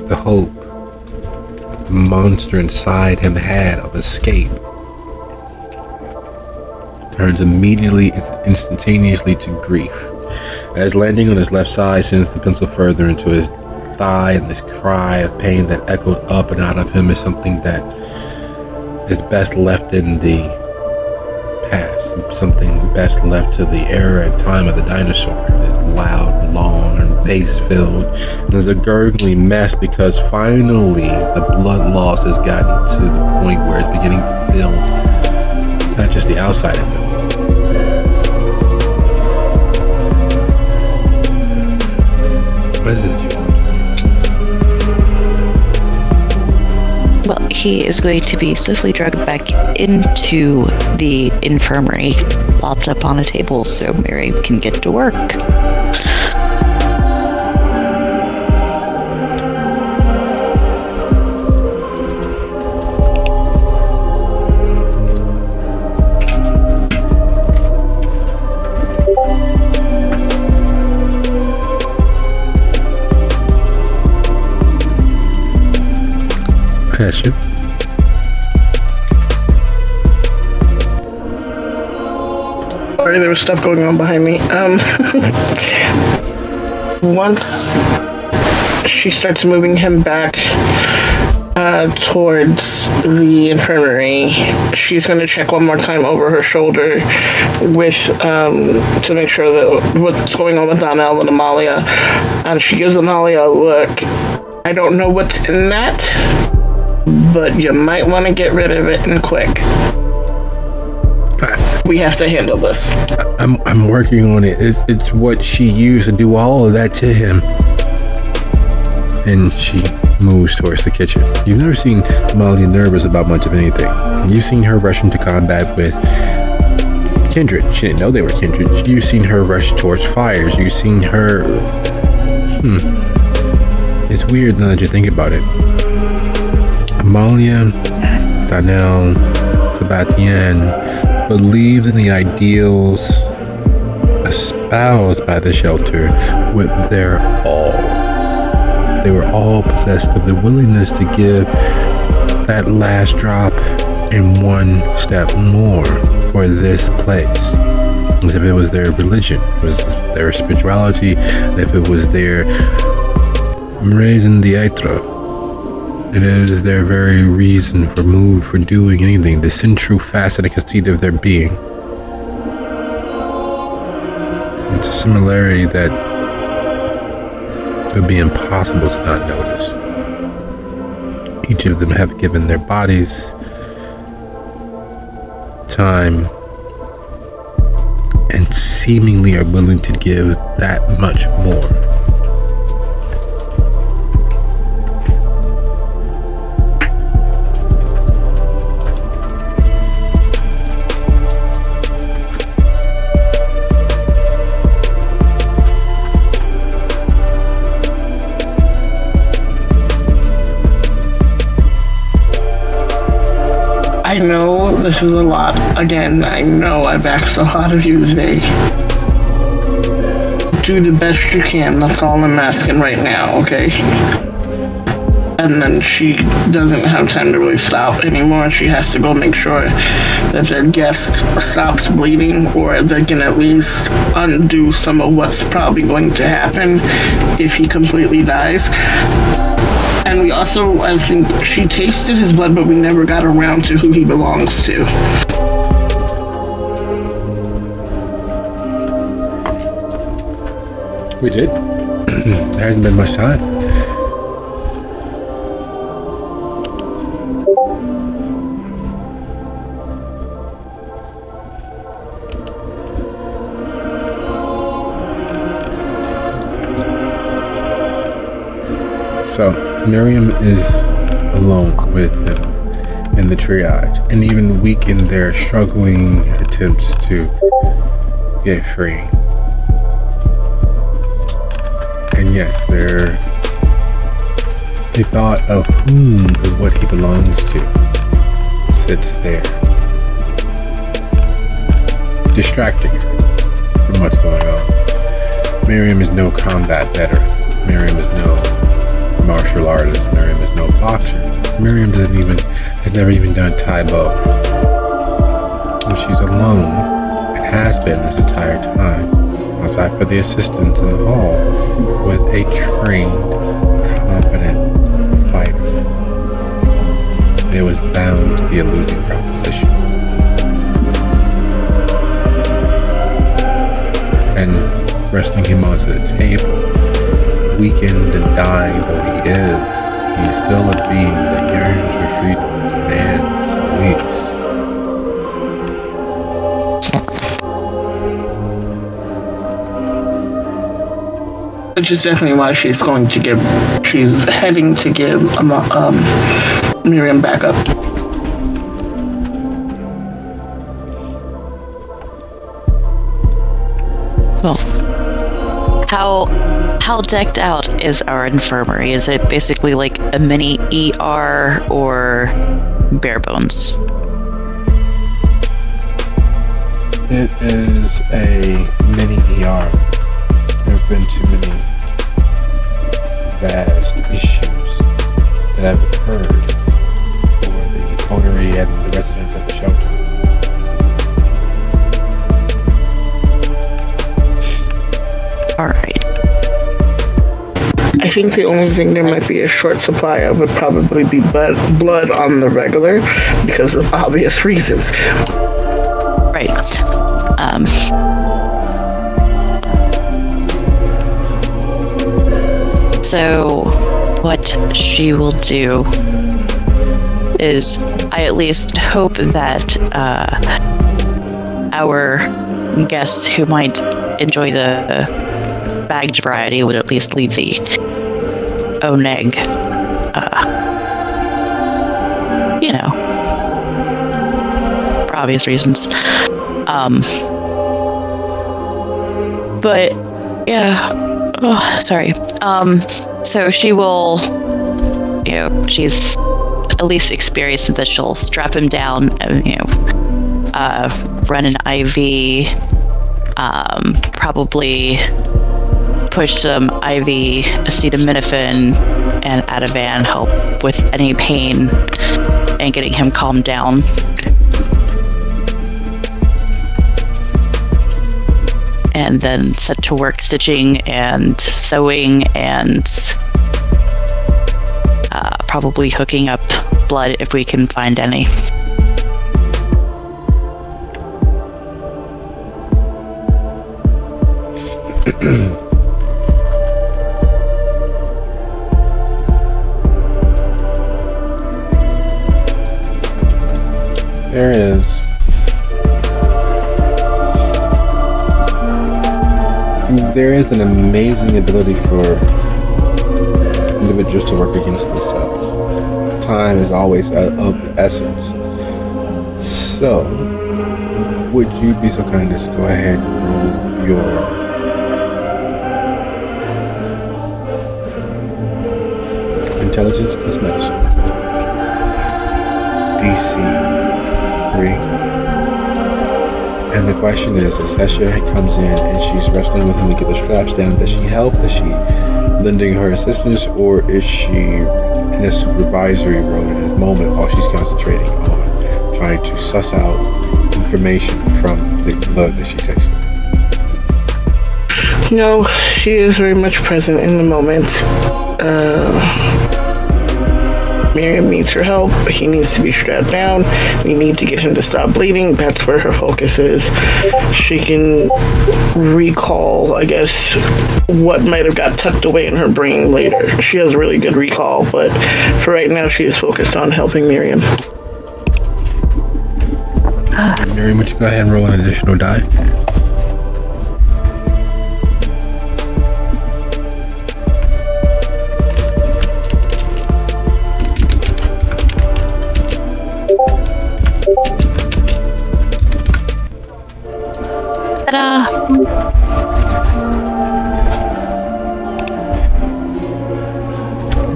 the hope the monster inside him had of escape turns immediately and instantaneously to grief, as landing on his left side sends the pencil further into his thigh, and this cry of pain that echoed up and out of him is something that is best left in the past, something best left to the era and time of the dinosaur. It's loud and long and bass filled, and it's a gurgling mess because finally the blood loss has gotten to the point where it's beginning to fill not just the outside of him. What is it that you want? Well, he is going to be swiftly dragged back into the infirmary, plopped up on a table so Mary can get to work. Yes, you. Sorry, there was stuff going on behind me. Once she starts moving him back towards the infirmary, she's going to check one more time over her shoulder with to make sure that what's going on with Donnell and Amalia. And she gives Amalia a look. I don't know what's in that, but you might want to get rid of it and quick. We have to handle this. I'm working on it. It's what she used to do all of that to him. And she moves towards the kitchen. You've never seen Molly nervous about much of anything. You've seen her rush into combat with kindred. She didn't know they were kindred. You've seen her rush towards fires. You've seen her... It's weird now that you think about it. Amalia, Donnell, Sebastian believed in the ideals espoused by the shelter with their all. They were all possessed of the willingness to give that last drop and one step more for this place. As if it was their religion, it was their spirituality, and if it was their raison d'etre. It is their very reason for doing anything, the central facet and conceit of their being. It's a similarity that it would be impossible to not notice. Each of them have given their bodies time and seemingly are willing to give that much more. I know this is a lot. Again, I know I've asked a lot of you today. Do the best you can. That's all I'm asking right now, okay? And then she doesn't have time to really stop anymore. She has to go make sure that their guest stops bleeding, or they can at least undo some of what's probably going to happen if he completely dies. And we also, I think, she tasted his blood, but we never got around to who he belongs to. We did. There hasn't been much time. So, Miriam is alone with him in the triage, and even weak in their struggling attempts to get free. And yes, the thought of whom is what he belongs to sits there, distracting her from what's going on. Miriam is no combat veteran. Miriam is no martial artist. Miriam is no boxer. Miriam has never even done Tai Bo. And she's alone, and has been this entire time, outside for the assistants in the hall, with a trained, competent fighter. It was bound to be a losing proposition. And wrestling him onto the table, weakened and dying though he is still a being that yearns for freedom and demands release. Which is definitely why she's heading to give Miriam back up. Well, how decked out is our infirmary? Is it basically like a mini ER or bare bones? It is a mini ER. There have been too many vast issues that have occurred for the coterie and the residents of the shelter. All right. I think the only thing there might be a short supply of would probably be blood on the regular, because of obvious reasons. Right. So what she will do is, I at least hope that our guests who might enjoy the bagged variety would at least leave the oneg, for obvious reasons. But yeah, sorry. So she will, she's at least experienced that she'll strap him down, run an IV, probably push some IV acetaminophen and Ativan, help with any pain and getting him calmed down. And then set to work stitching and sewing and probably hooking up blood if we can find any. There is. There is an amazing ability for individuals to work against themselves. Time is always of the essence. So, would you be so kind as to go ahead and roll your intelligence plus medicine. DC 3. And the question is, as Hesha comes in and she's wrestling with him to get the straps down, does she help? Is she lending her assistance, or is she in a supervisory role in this moment while she's concentrating on trying to suss out information from the blood that she tasted? No, she is very much present in the moment. Miriam needs her help. He needs to be strapped down. We need to get him to stop bleeding. That's where her focus is. She can recall, I guess, what might have got tucked away in her brain later. She has really good recall, but for right now, she is focused on helping Miriam. Miriam, would you go ahead and roll an additional die? Ta-da!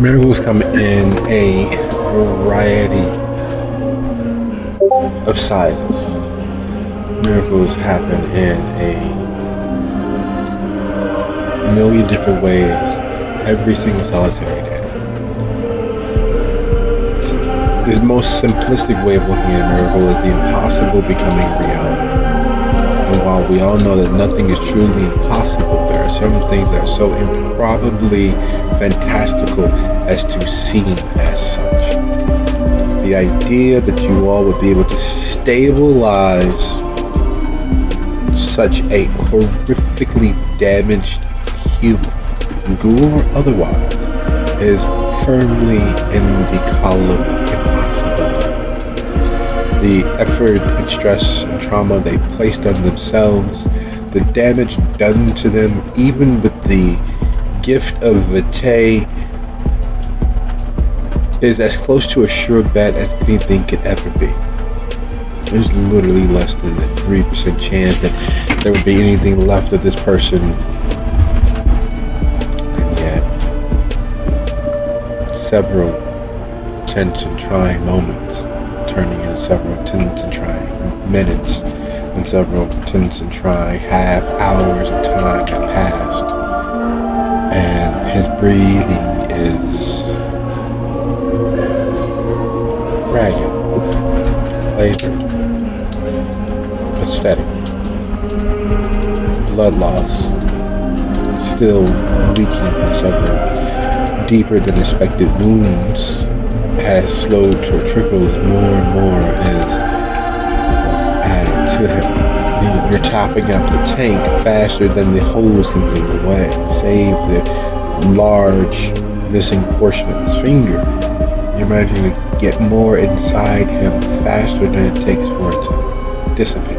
Miracles come in a variety of sizes. Miracles happen in a million different ways every single solitary day. The most simplistic way of looking at a miracle is the impossible becoming reality. And while we all know that nothing is truly impossible, there are some things that are so improbably fantastical as to seem as such. The idea that you all would be able to stabilize such a horrifically damaged human, ghoul or otherwise, is firmly in the column of impossibility. The effort and stress and trauma they placed on themselves, the damage done to them, even with the gift of Vitae, is as close to a sure bet as anything could ever be. There's literally less than a 3% chance that there would be anything left of this person. And yet, several tense and trying moments turning into several tense and trying minutes, and several tense and trying half hours of time have passed. And his breathing is ragged, labored, but steady. Blood loss still leaking from several deeper than expected wounds has slowed to a trickle as more and more is added to him. You're topping up the tank faster than the hose can bleed away, save the large missing portion of his finger. You're managing to get more inside him faster than it takes for it to dissipate.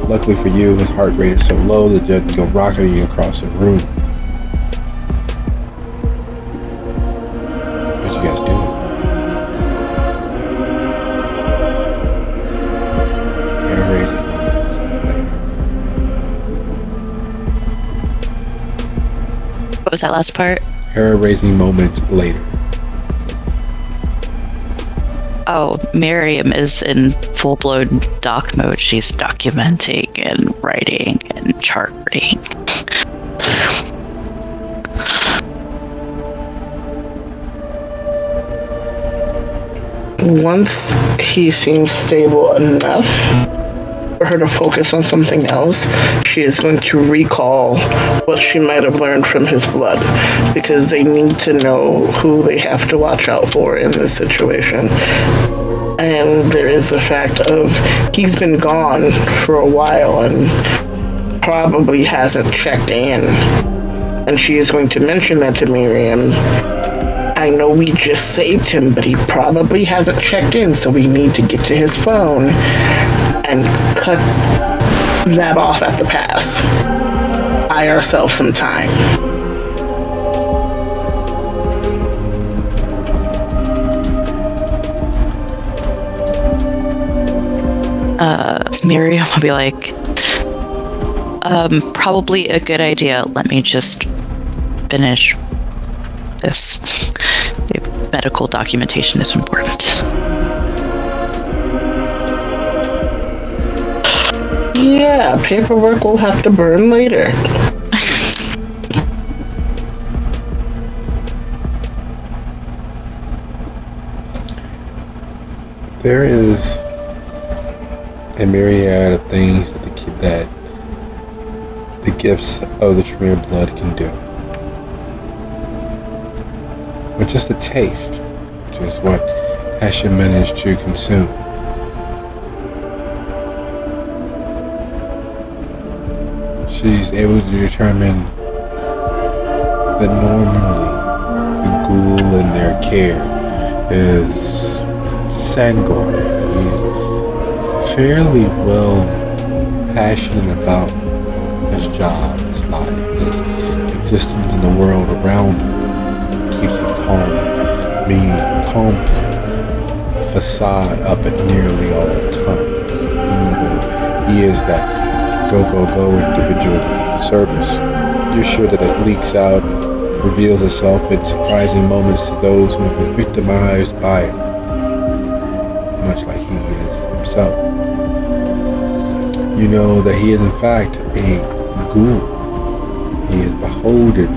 Luckily for you, his heart rate is so low that it doesn't go rocketing across the room. What you guys doing? Hair-raising moments later. What was that last part? Hair-raising moments later. Oh, Miriam is in full-blown doc mode. She's documenting and writing and charting. Once he seems stable enough, for her to focus on something else, she is going to recall what she might have learned from his blood, because they need to know who they have to watch out for in this situation. And there is the fact of he's been gone for a while and probably hasn't checked in. And she is going to mention that to Miriam. I know we just saved him, but he probably hasn't checked in, so we need to get to his phone and cut that off at the pass. Buy ourselves some time. Miriam will be like, probably a good idea. Let me just finish this. Medical documentation is important. Yeah, paperwork will have to burn later. There is a myriad of things that the gifts of the Tremere blood can do. But just a taste, which is what Asha managed to consume. She's able to determine that normally the ghoul in their care is Sangor. He's fairly well passionate about his job, his life, his existence in the world around him. Keeps him calm, meaning calm facade up at nearly all times. Even though he is that go individual in the service, you're sure that it leaks out, reveals itself in surprising moments to those who have been victimized by it, much like he is himself. You know that he is in fact a ghoul. He is beholden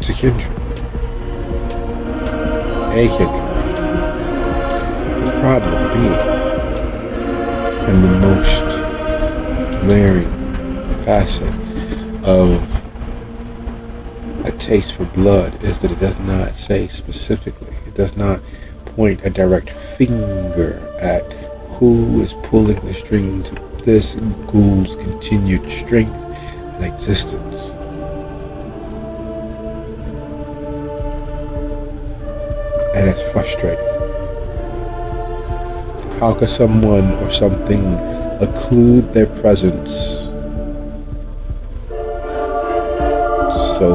to kindred. A kindred. The problem being, and the most glaring facet of a taste for blood is that it does not say specifically, it does not point a direct finger at who is pulling the strings of this ghoul's continued strength and existence. And it's frustrating. How could someone or something occlude their presence so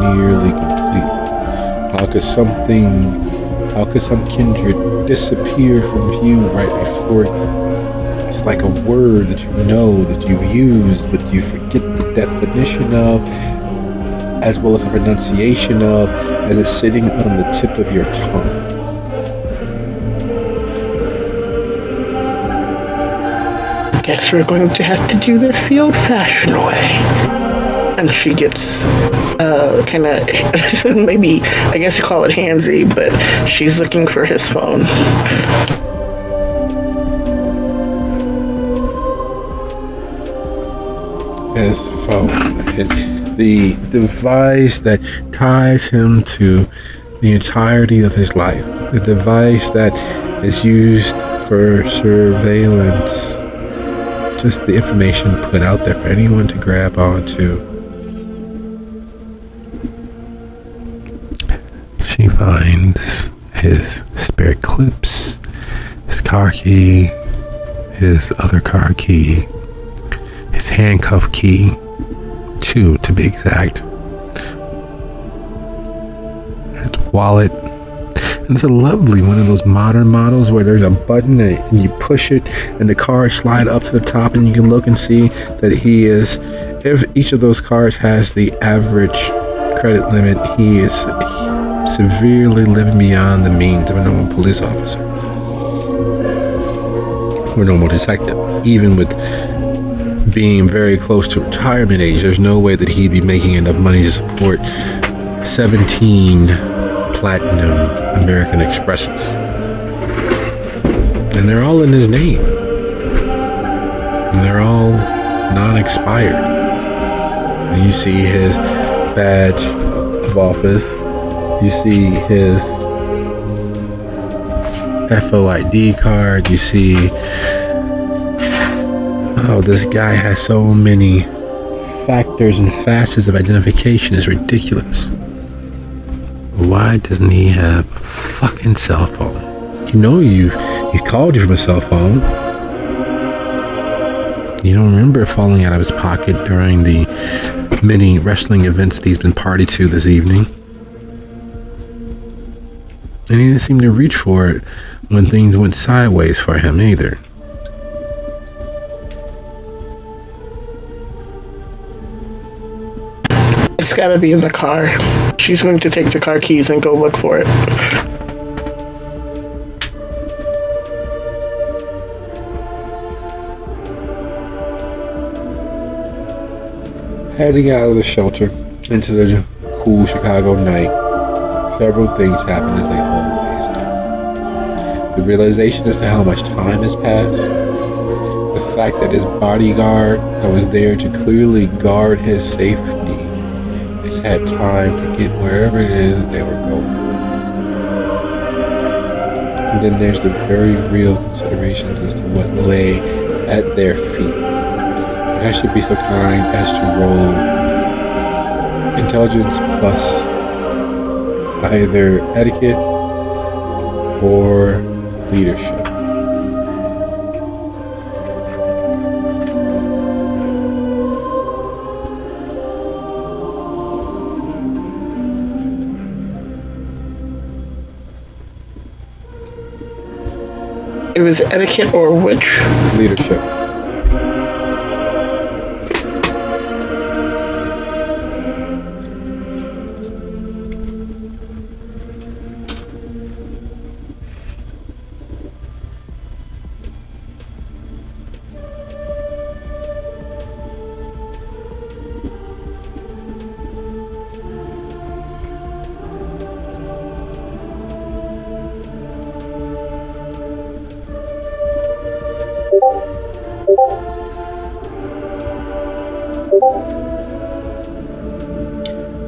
nearly complete? How could some kindred disappear from view right before you? It's like a word that you know, that you've used, but you forget the definition of, as well as the pronunciation of, as it's sitting on the tip of your tongue. Guess we're going to have to do this the old-fashioned way. And she gets kind of, maybe, I guess you call it handsy, but she's looking for his phone. His phone. The device that ties him to the entirety of his life. The device that is used for surveillance. Just the information put out there for anyone to grab onto. She finds his spare clips, his car key, his other car key, his handcuff key, 2 to be exact, his wallet. And it's a lovely one of those modern models where there's a button and you push it and the cars slide up to the top and you can look and see that he is, if each of those cars has the average credit limit, he is severely living beyond the means of a normal police officer or normal detective. Even with being very close to retirement age, there's no way that he'd be making enough money to support 17 platinum American Expresses. And they're all in his name. And they're all non-expired. And you see his badge of office. You see his FOID card. You see, oh, this guy has so many factors and facets of identification. It's ridiculous. Why doesn't he have a fucking cell phone? You know he called you from a cell phone. You don't remember it falling out of his pocket during the many wrestling events that he's been party to this evening. And he didn't seem to reach for it when things went sideways for him either. It's gotta be in the car. She's going to take the car keys and go look for it. Heading out of the shelter into the cool Chicago night, several things happen as they always do. The realization as to how much time has passed, the fact that his bodyguard that was there to clearly guard his safety has had time to get wherever it is that they were going. And then there's the very real considerations as to what lay at their feet. I should be so kind as to roll intelligence plus either etiquette or leadership. It was etiquette or which? Leadership.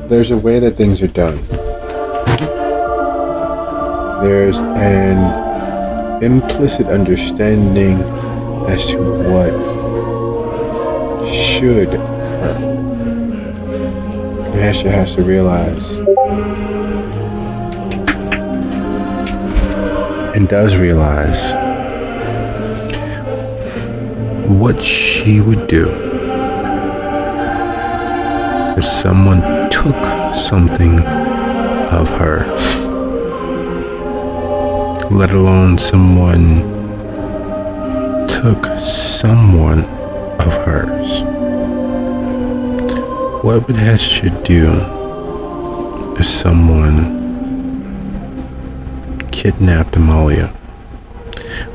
There's a way that things are done. There's an implicit understanding as to what should occur. Asher has to realize, and does realize, what she would do if someone took something of her, let alone someone took someone of hers. What would Hestia do if someone kidnapped Amalia?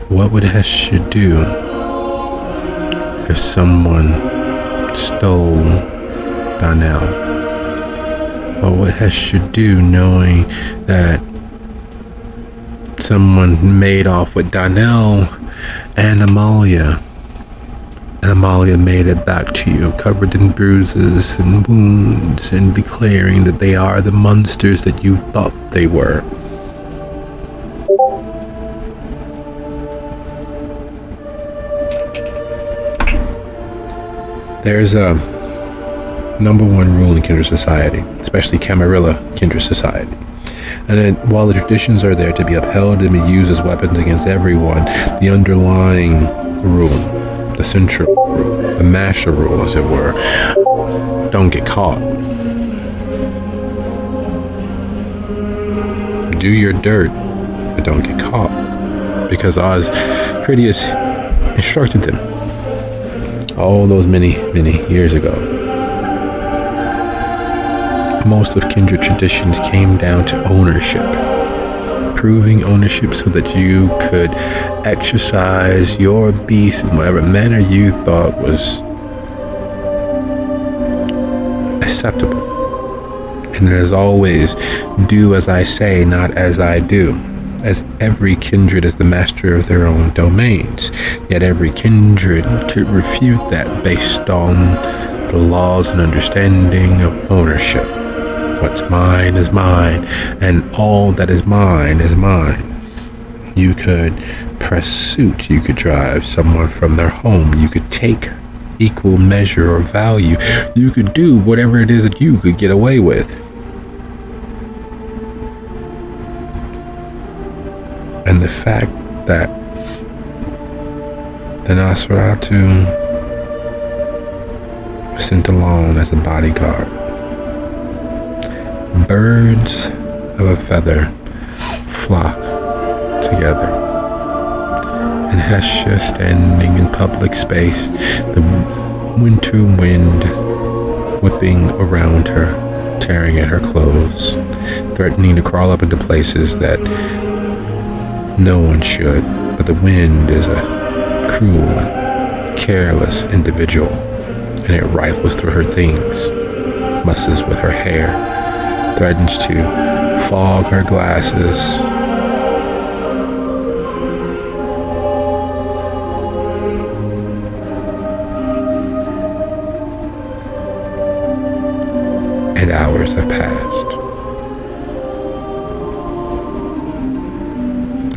What would Hestia do if someone stole Donnell? What would Hestia do knowing that someone made off with Donnell and Amalia made it back to you, covered in bruises and wounds, and declaring that they are the monsters that you thought they were? There's a number one rule in Kindred Society, especially Camarilla Kindred Society. And then while the traditions are there to be upheld and be used as weapons against everyone, the underlying rule, the central rule, the master rule, as it were, don't get caught. Do your dirt, but don't get caught. Because Oz Critias instructed them all those many years ago. Most of Kindred traditions came down to ownership. Proving ownership so that you could exercise your beast in whatever manner you thought was acceptable. And as always, do as I say, not as I do. as every kindred is the master of their own domains. Yet every kindred could refute that based on the laws and understanding of ownership. What's mine is mine, and all that is mine is mine. You could press suit, you could drive someone from their home, you could take equal measure or value, you could do whatever it is that you could get away with. And the fact that the Nosferatu was sent alone as a bodyguard, birds of a feather flock together, and Hestia standing in public space, the winter wind whipping around her, tearing at her clothes, threatening to crawl up into places that no one should, but the wind is a cruel and careless individual, and it rifles through her things, messes with her hair, threatens to fog her glasses. And hours have passed.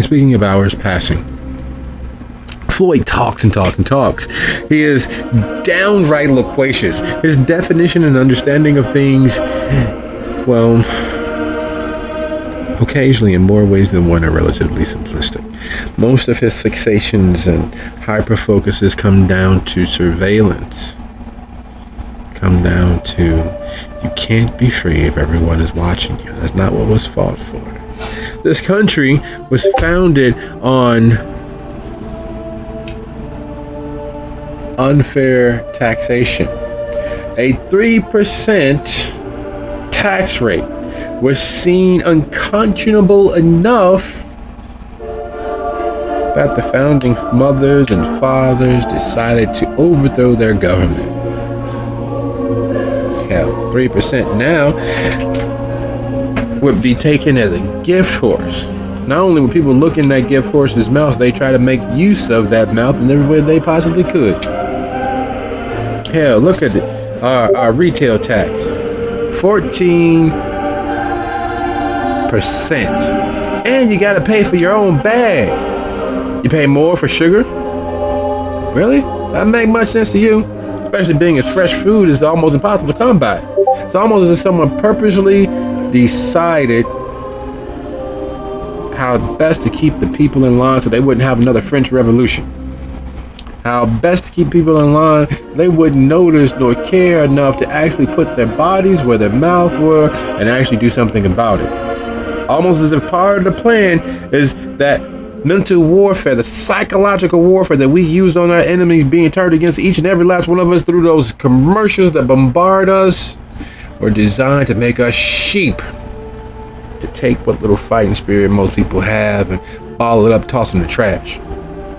Speaking of hours passing, Floyd talks and talks and talks. He is downright loquacious. His definition and understanding of things, well, occasionally in more ways than one, are relatively simplistic. Most of his fixations and hyper-focuses come down to surveillance. Come down to, you can't be free if everyone is watching you. That's not what was fought for. This country was founded on unfair taxation. A 3% tax rate was seen unconscionable enough that the founding mothers and fathers decided to overthrow their government. Hell, 3% now would be taken as a gift horse. Not only would people look in that gift horse's mouth, they try to make use of that mouth in every way they possibly could. Hell, look at our retail tax, 14%, and you got to pay for your own bag. You pay more for sugar? Really? That make much sense to you? Especially being as fresh food is almost impossible to come by. It's almost as if someone purposely decided how best to keep the people in line so they wouldn't have another French Revolution. How best to keep people in line so they wouldn't notice nor care enough to actually put their bodies where their mouths were and actually do something about it. Almost as if part of the plan is that mental warfare, the psychological warfare that we use on our enemies being turned against each and every last one of us through those commercials that bombard us, were designed to make us sheep, to take what little fighting spirit most people have and ball it up, toss it in the trash.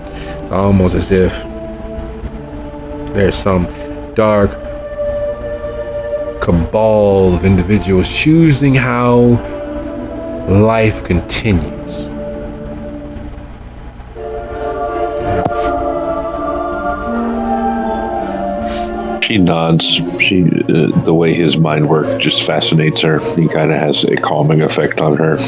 It's almost as if there's some dark cabal of individuals choosing how life continues. She nods. The way his mind works just fascinates her. He kind of has a calming effect on her.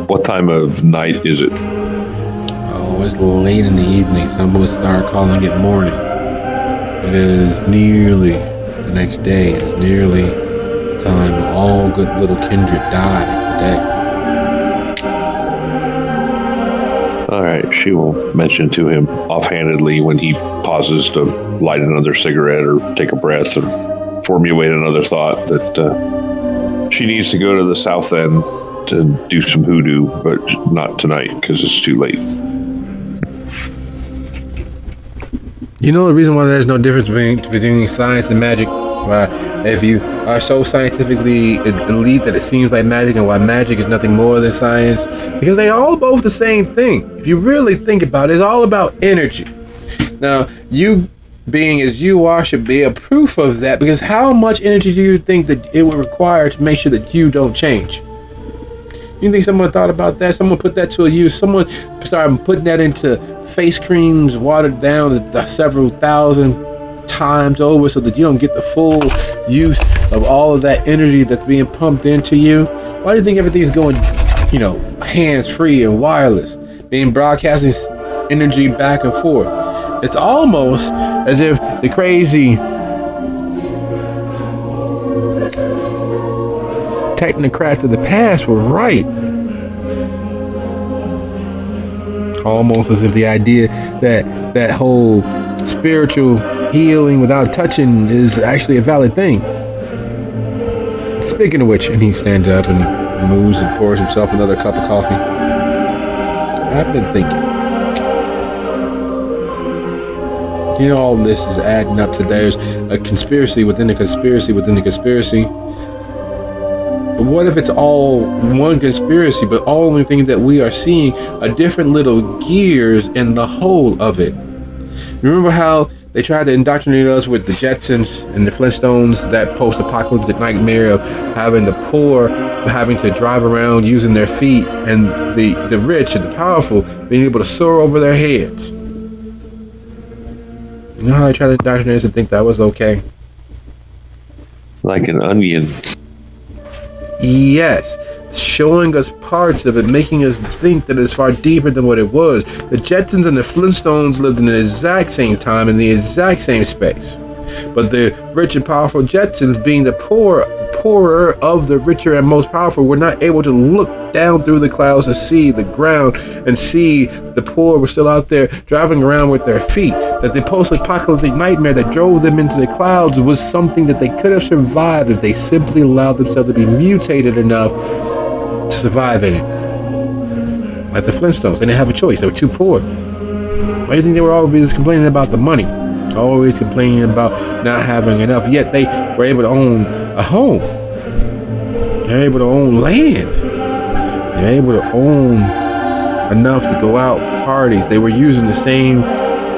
What time of night is it? Oh, it's late in the evening. Some would start calling it morning. It is nearly the next day. It is nearly time all good little kindred die for the day. All right, she will mention to him offhandedly when he pauses to light another cigarette or take a breath or formulate another thought that she needs to go to the south end to do some hoodoo, but not tonight because it's too late. You know the reason why there's no difference between science and magic? Why, if you are so scientifically elite that it seems like magic, and why magic is nothing more than science? Because they all both the same thing. If you really think about it, it's all about energy. Now, you being as you are should be a proof of that, because how much energy do you think that it would require to make sure that you don't change? You think someone thought about that? Someone put that to a use? Someone started putting that into face creams, watered down several thousand times over so that you don't get the full use of all of that energy that's being pumped into you? Why do you think everything's going, hands-free and wireless, being broadcasting energy back and forth? It's almost as if the crazy technocrats of the past were right. Almost as if the idea that whole spiritual healing without touching is actually a valid thing. Speaking of which, and he stands up and moves and pours himself another cup of coffee. I've been thinking. All this is adding up to there's a conspiracy within the conspiracy within the conspiracy. But what if it's all one conspiracy, but only thing that we are seeing are different little gears in the whole of it? Remember how they tried to indoctrinate us with the Jetsons and the Flintstones, that post-apocalyptic nightmare of having the poor having to drive around using their feet and the rich and the powerful being able to soar over their heads? You know how they tried to indoctrinate us and think that was okay? Like an onion. Yes, showing us parts of it, making us think that it's far deeper than what it was. The Jetsons and the Flintstones lived in the exact same time in the exact same space. But the rich and powerful Jetsons, being the poorer of the richer and most powerful, were not able to look down through the clouds and see the ground and see the poor were still out there driving around with their feet. That the post-apocalyptic nightmare that drove them into the clouds was something that they could have survived if they simply allowed themselves to be mutated enough to survive in it. Like the Flintstones, they didn't have a choice. They were too poor. Why do you think they were always complaining about the money? Always complaining about not having enough. Yet they were able to own a home. They're able to own land. They're able to own enough to go out for parties. They were using the same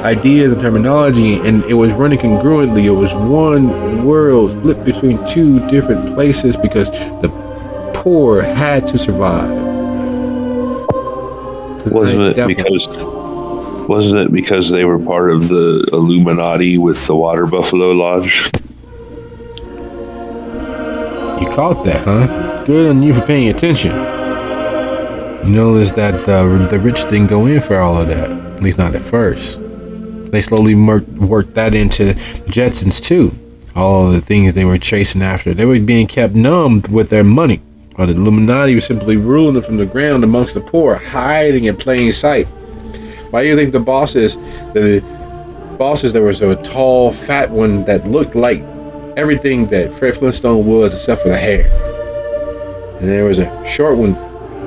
ideas and terminology, and it was running congruently. It was one world split between two different places because the poor had to survive. Wasn't it because they were part of the Illuminati with the Water Buffalo Lodge? You caught that, huh? Good on you for paying attention. You notice that the rich didn't go in for all of that, at least not at first. They slowly worked that into Jetsons too. All of the things they were chasing after. They were being kept numb with their money. While the Illuminati was simply ruling them from the ground amongst the poor, hiding in plain sight. Why do you think the bosses, there was a tall, fat one that looked like everything that Fred Flintstone was except for the hair. And there was a short one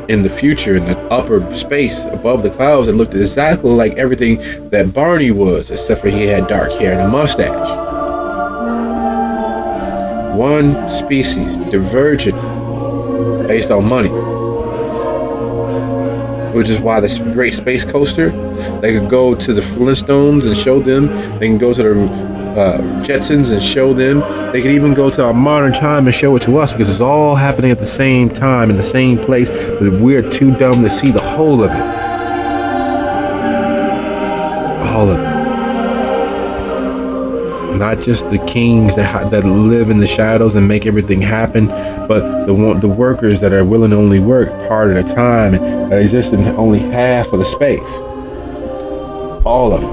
in the future in the upper space above the clouds that looked exactly like everything that Barney was, except for he had dark hair and a mustache. One species divergent based on money, which is why the Great Space Coaster, they could go to the Flintstones and show them. They can go to the Jetsons and show them. They could even go to our modern time and show it to us because it's all happening at the same time in the same place, but we're too dumb to see the whole of it. All of it. Not just the kings that live in the shadows and make everything happen, but the workers that are willing to only work part of the time and exist in only half of the space. All of it.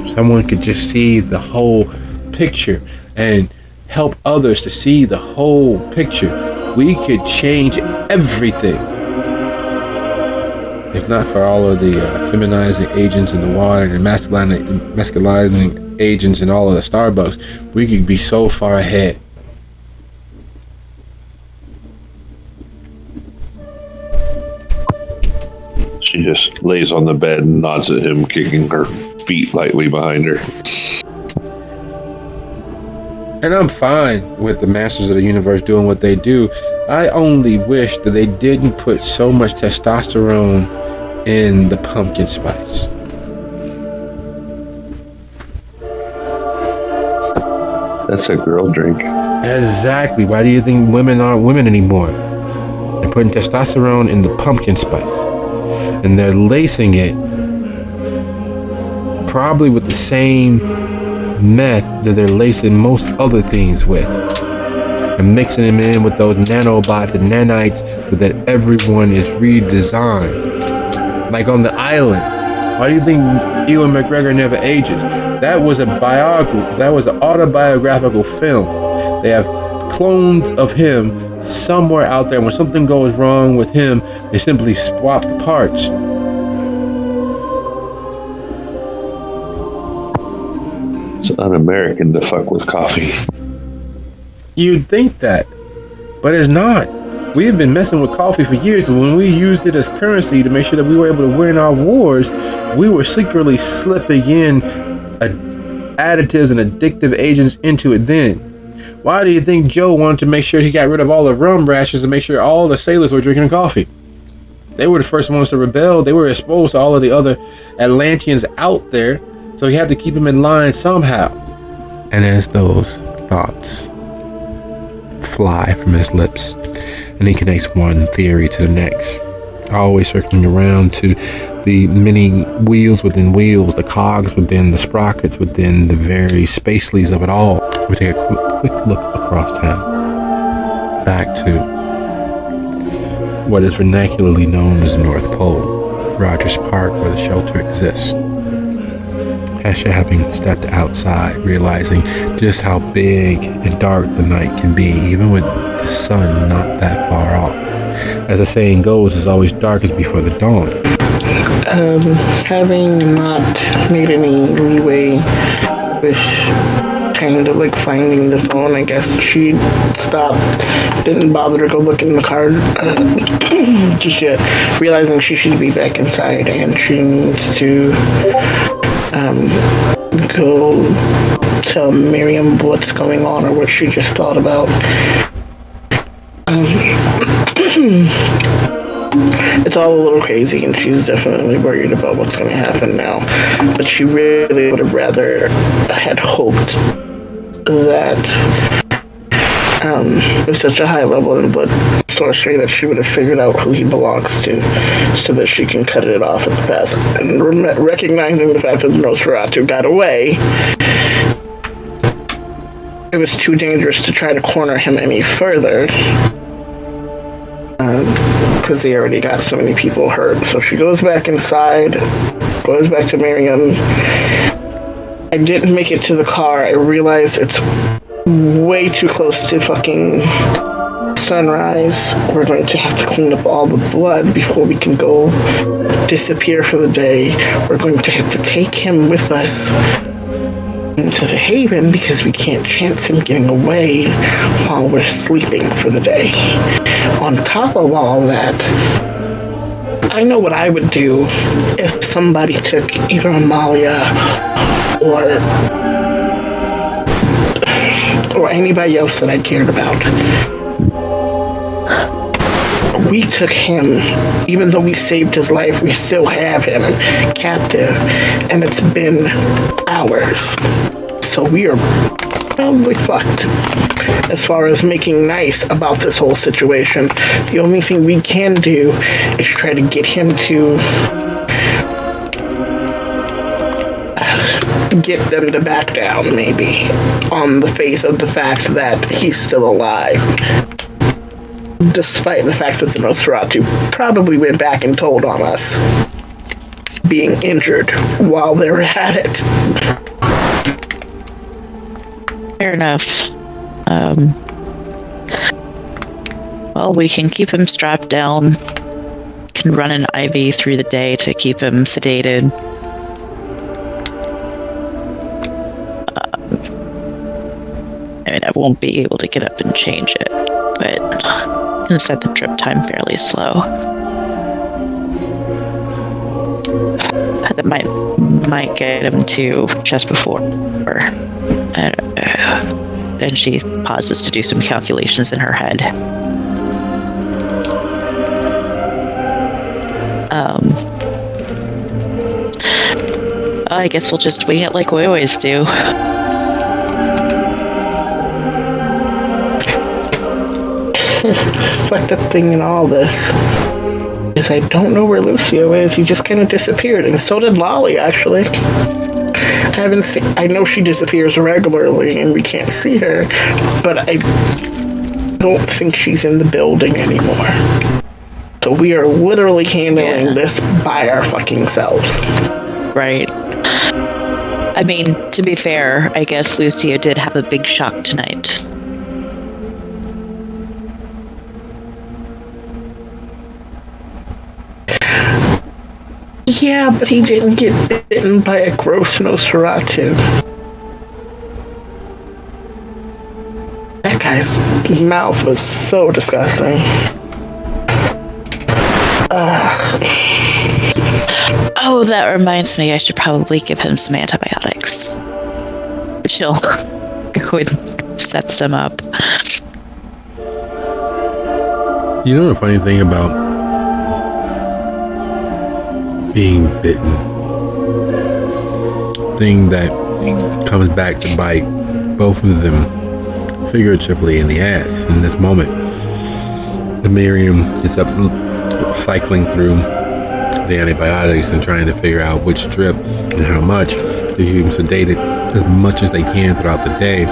If someone could just see the whole picture and help others to see the whole picture, we could change everything. If not for all of the feminizing agents in the water and masculinizing agents in all of the Starbucks, we could be so far ahead. She just lays on the bed and nods at him, kicking her feet lightly behind her. And I'm fine with the Masters of the Universe doing what they do. I only wish that they didn't put so much testosterone in the pumpkin spice. That's a girl drink. Exactly. Why do you think women aren't women anymore? The putting testosterone in the pumpkin spice, and they're lacing it probably with the same meth that they're lacing most other things with, and mixing them in with those nanobots and nanites so that everyone is redesigned. Like on the island, why do you think Ewan McGregor never ages? That was an autobiographical film. They have clones of him somewhere out there. When something goes wrong with him, they simply swap the parts. It's un-American to fuck with coffee. You'd think that, but it's not. We have been messing with coffee for years, and when we used it as currency to make sure that we were able to win our wars, we were secretly slipping in additives and addictive agents into it then. Why do you think Joe wanted to make sure he got rid of all the rum rations and make sure all the sailors were drinking coffee? They were the first ones to rebel. They were exposed to all of the other Atlanteans out there, so he had to keep them in line somehow. And as those thoughts fly from his lips, and he connects one theory to the next, always circling around to the many wheels within wheels, the cogs within the sprockets, within the very spacelies of it all. We take a quick look across town, back to what is vernacularly known as the North Pole, Rogers Park, where the shelter exists. Hesha, having stepped outside, realizing just how big and dark the night can be, even with the sun not that far off. As the saying goes, it's always darkest before the dawn. Having not made any leeway with kind of like finding the phone, I guess she stopped, didn't bother to go look in the car just yet, realizing she should be back inside and she needs to go tell Miriam what's going on or what she just thought about. It's all a little crazy, and she's definitely worried about what's going to happen now. But she really would have rather had hoped that with such a high level in blood sorcery that she would have figured out who he belongs to, so that she can cut it off at the pass. And recognizing the fact that Nosferatu got away, it was too dangerous to try to corner him any further, because they already got so many people hurt. So she goes back inside, goes back to Miriam. I didn't make it to the car. I realized it's way too close to fucking sunrise. We're going to have to clean up all the blood before we can go disappear for the day. We're going to have to take him with us into the haven because we can't chance him getting away while we're sleeping for the day. On top of all that, I know what I would do if somebody took either Amalia or anybody else that I cared about. We took him, even though we saved his life, we still have him captive, and it's been hours. So we are probably fucked as far as making nice about this whole situation. The only thing we can do is try to get him to get them to back down, maybe, on the faith of the fact that he's still alive. Despite the fact that the Nosferatu probably went back and told on us, being injured while they were at it. Fair enough. Well, we can keep him strapped down, can run an IV through the day to keep him sedated. I mean, I won't be able to get up and change it, but I'm gonna set the trip time fairly slow. That might get him to just before. And she pauses to do some calculations in her head. I guess we'll just wing it like we always do. fucked up thing in all this is I don't know where Lucio is. He just kind of disappeared, and so did Lolly, actually. I know she disappears regularly and we can't see her, but I don't think she's in the building anymore. So we are literally handling this by our fucking selves. Right. I mean, to be fair, I guess Lucio did have a big shock tonight. Yeah, but he didn't get bitten by a gross Nosferatu. That guy's mouth was so disgusting. Oh, that reminds me, I should probably give him some antibiotics. She'll go and set some up. You know the funny thing about being bitten? Thing that comes back to bite both of them figuratively in the ass in this moment. The Miriam is up cycling through the antibiotics and trying to figure out which drip and how much to keep him sedated as much as they can throughout the day.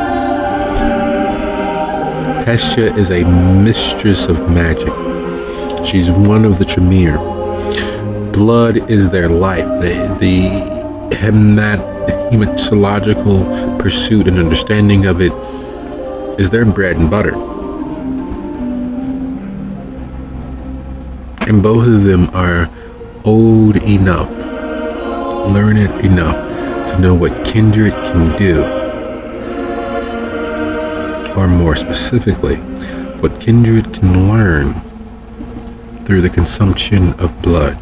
Hestia is a mistress of magic. She's one of the Tremere. Blood is their life. The hematological pursuit and understanding of it is their bread and butter. And both of them are old enough, learned enough to know what kindred can do. Or more specifically, what kindred can learn through the consumption of blood.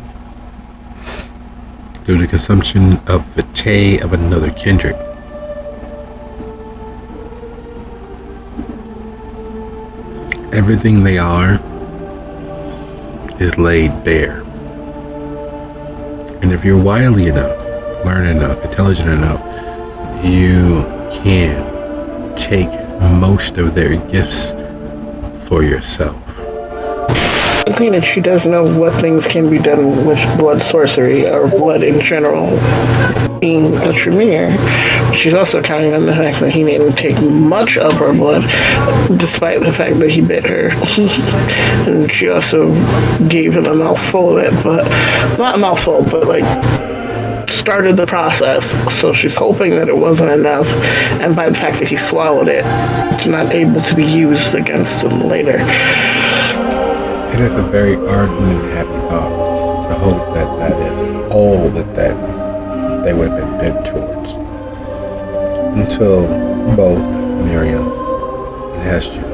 Through the consumption of vitae of another kindred. Everything they are is laid bare. And if you're wily enough, learned enough, intelligent enough, you can take most of their gifts for yourself. I think that she does know what things can be done with blood sorcery or blood in general, being a Tremere. She's also counting on the fact that he didn't take much of her blood, despite the fact that he bit her. And she also gave him a mouthful of it, but not a mouthful, but like started the process. So she's hoping that it wasn't enough, and by the fact that he swallowed it, it's not able to be used against him later. It is a very ardent and happy thought to hope that that is all that they would have been bent towards. Until both Miriam and Hestia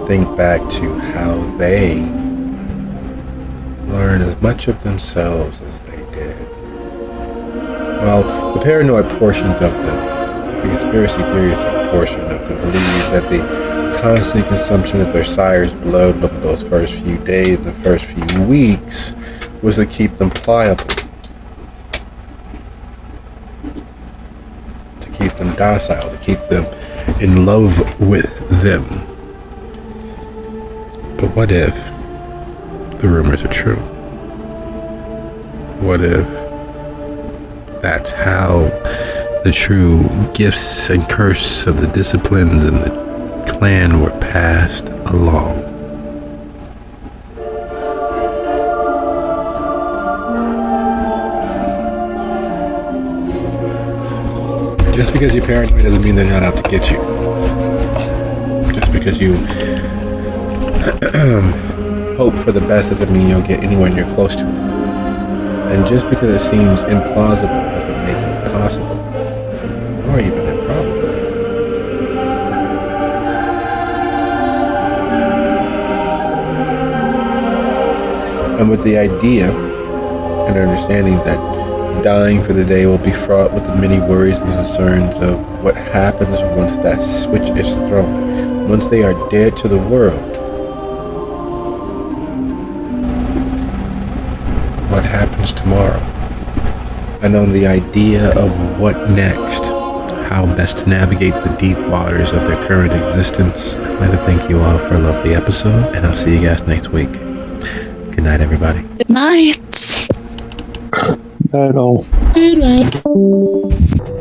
think back to how they learned as much of themselves as they did. Well, the paranoid portions of them, the conspiracy theoristic portion of them, believe that the constant consumption of their sire's blood over those first few days and the first few weeks was to keep them pliable, to keep them docile, to keep them in love with them. But what if the rumors are true? What if that's how the true gifts and curse of the disciplines and the clan were passed along? Just because you're paranoid doesn't mean they're not out to get you. Just because you hope for the best doesn't mean you'll get anywhere near close to it. And just because it seems implausible doesn't make it impossible, or even improbable. And with the idea and understanding that dying for the day will be fraught with the many worries and concerns of what happens once that switch is thrown, once they are dead to the world. What happens tomorrow? And on the idea of what next, how best to navigate the deep waters of their current existence. I'd like to thank you all for a lovely episode, and I'll see you guys next week. Good night, everybody. Good night. I don't. Good night.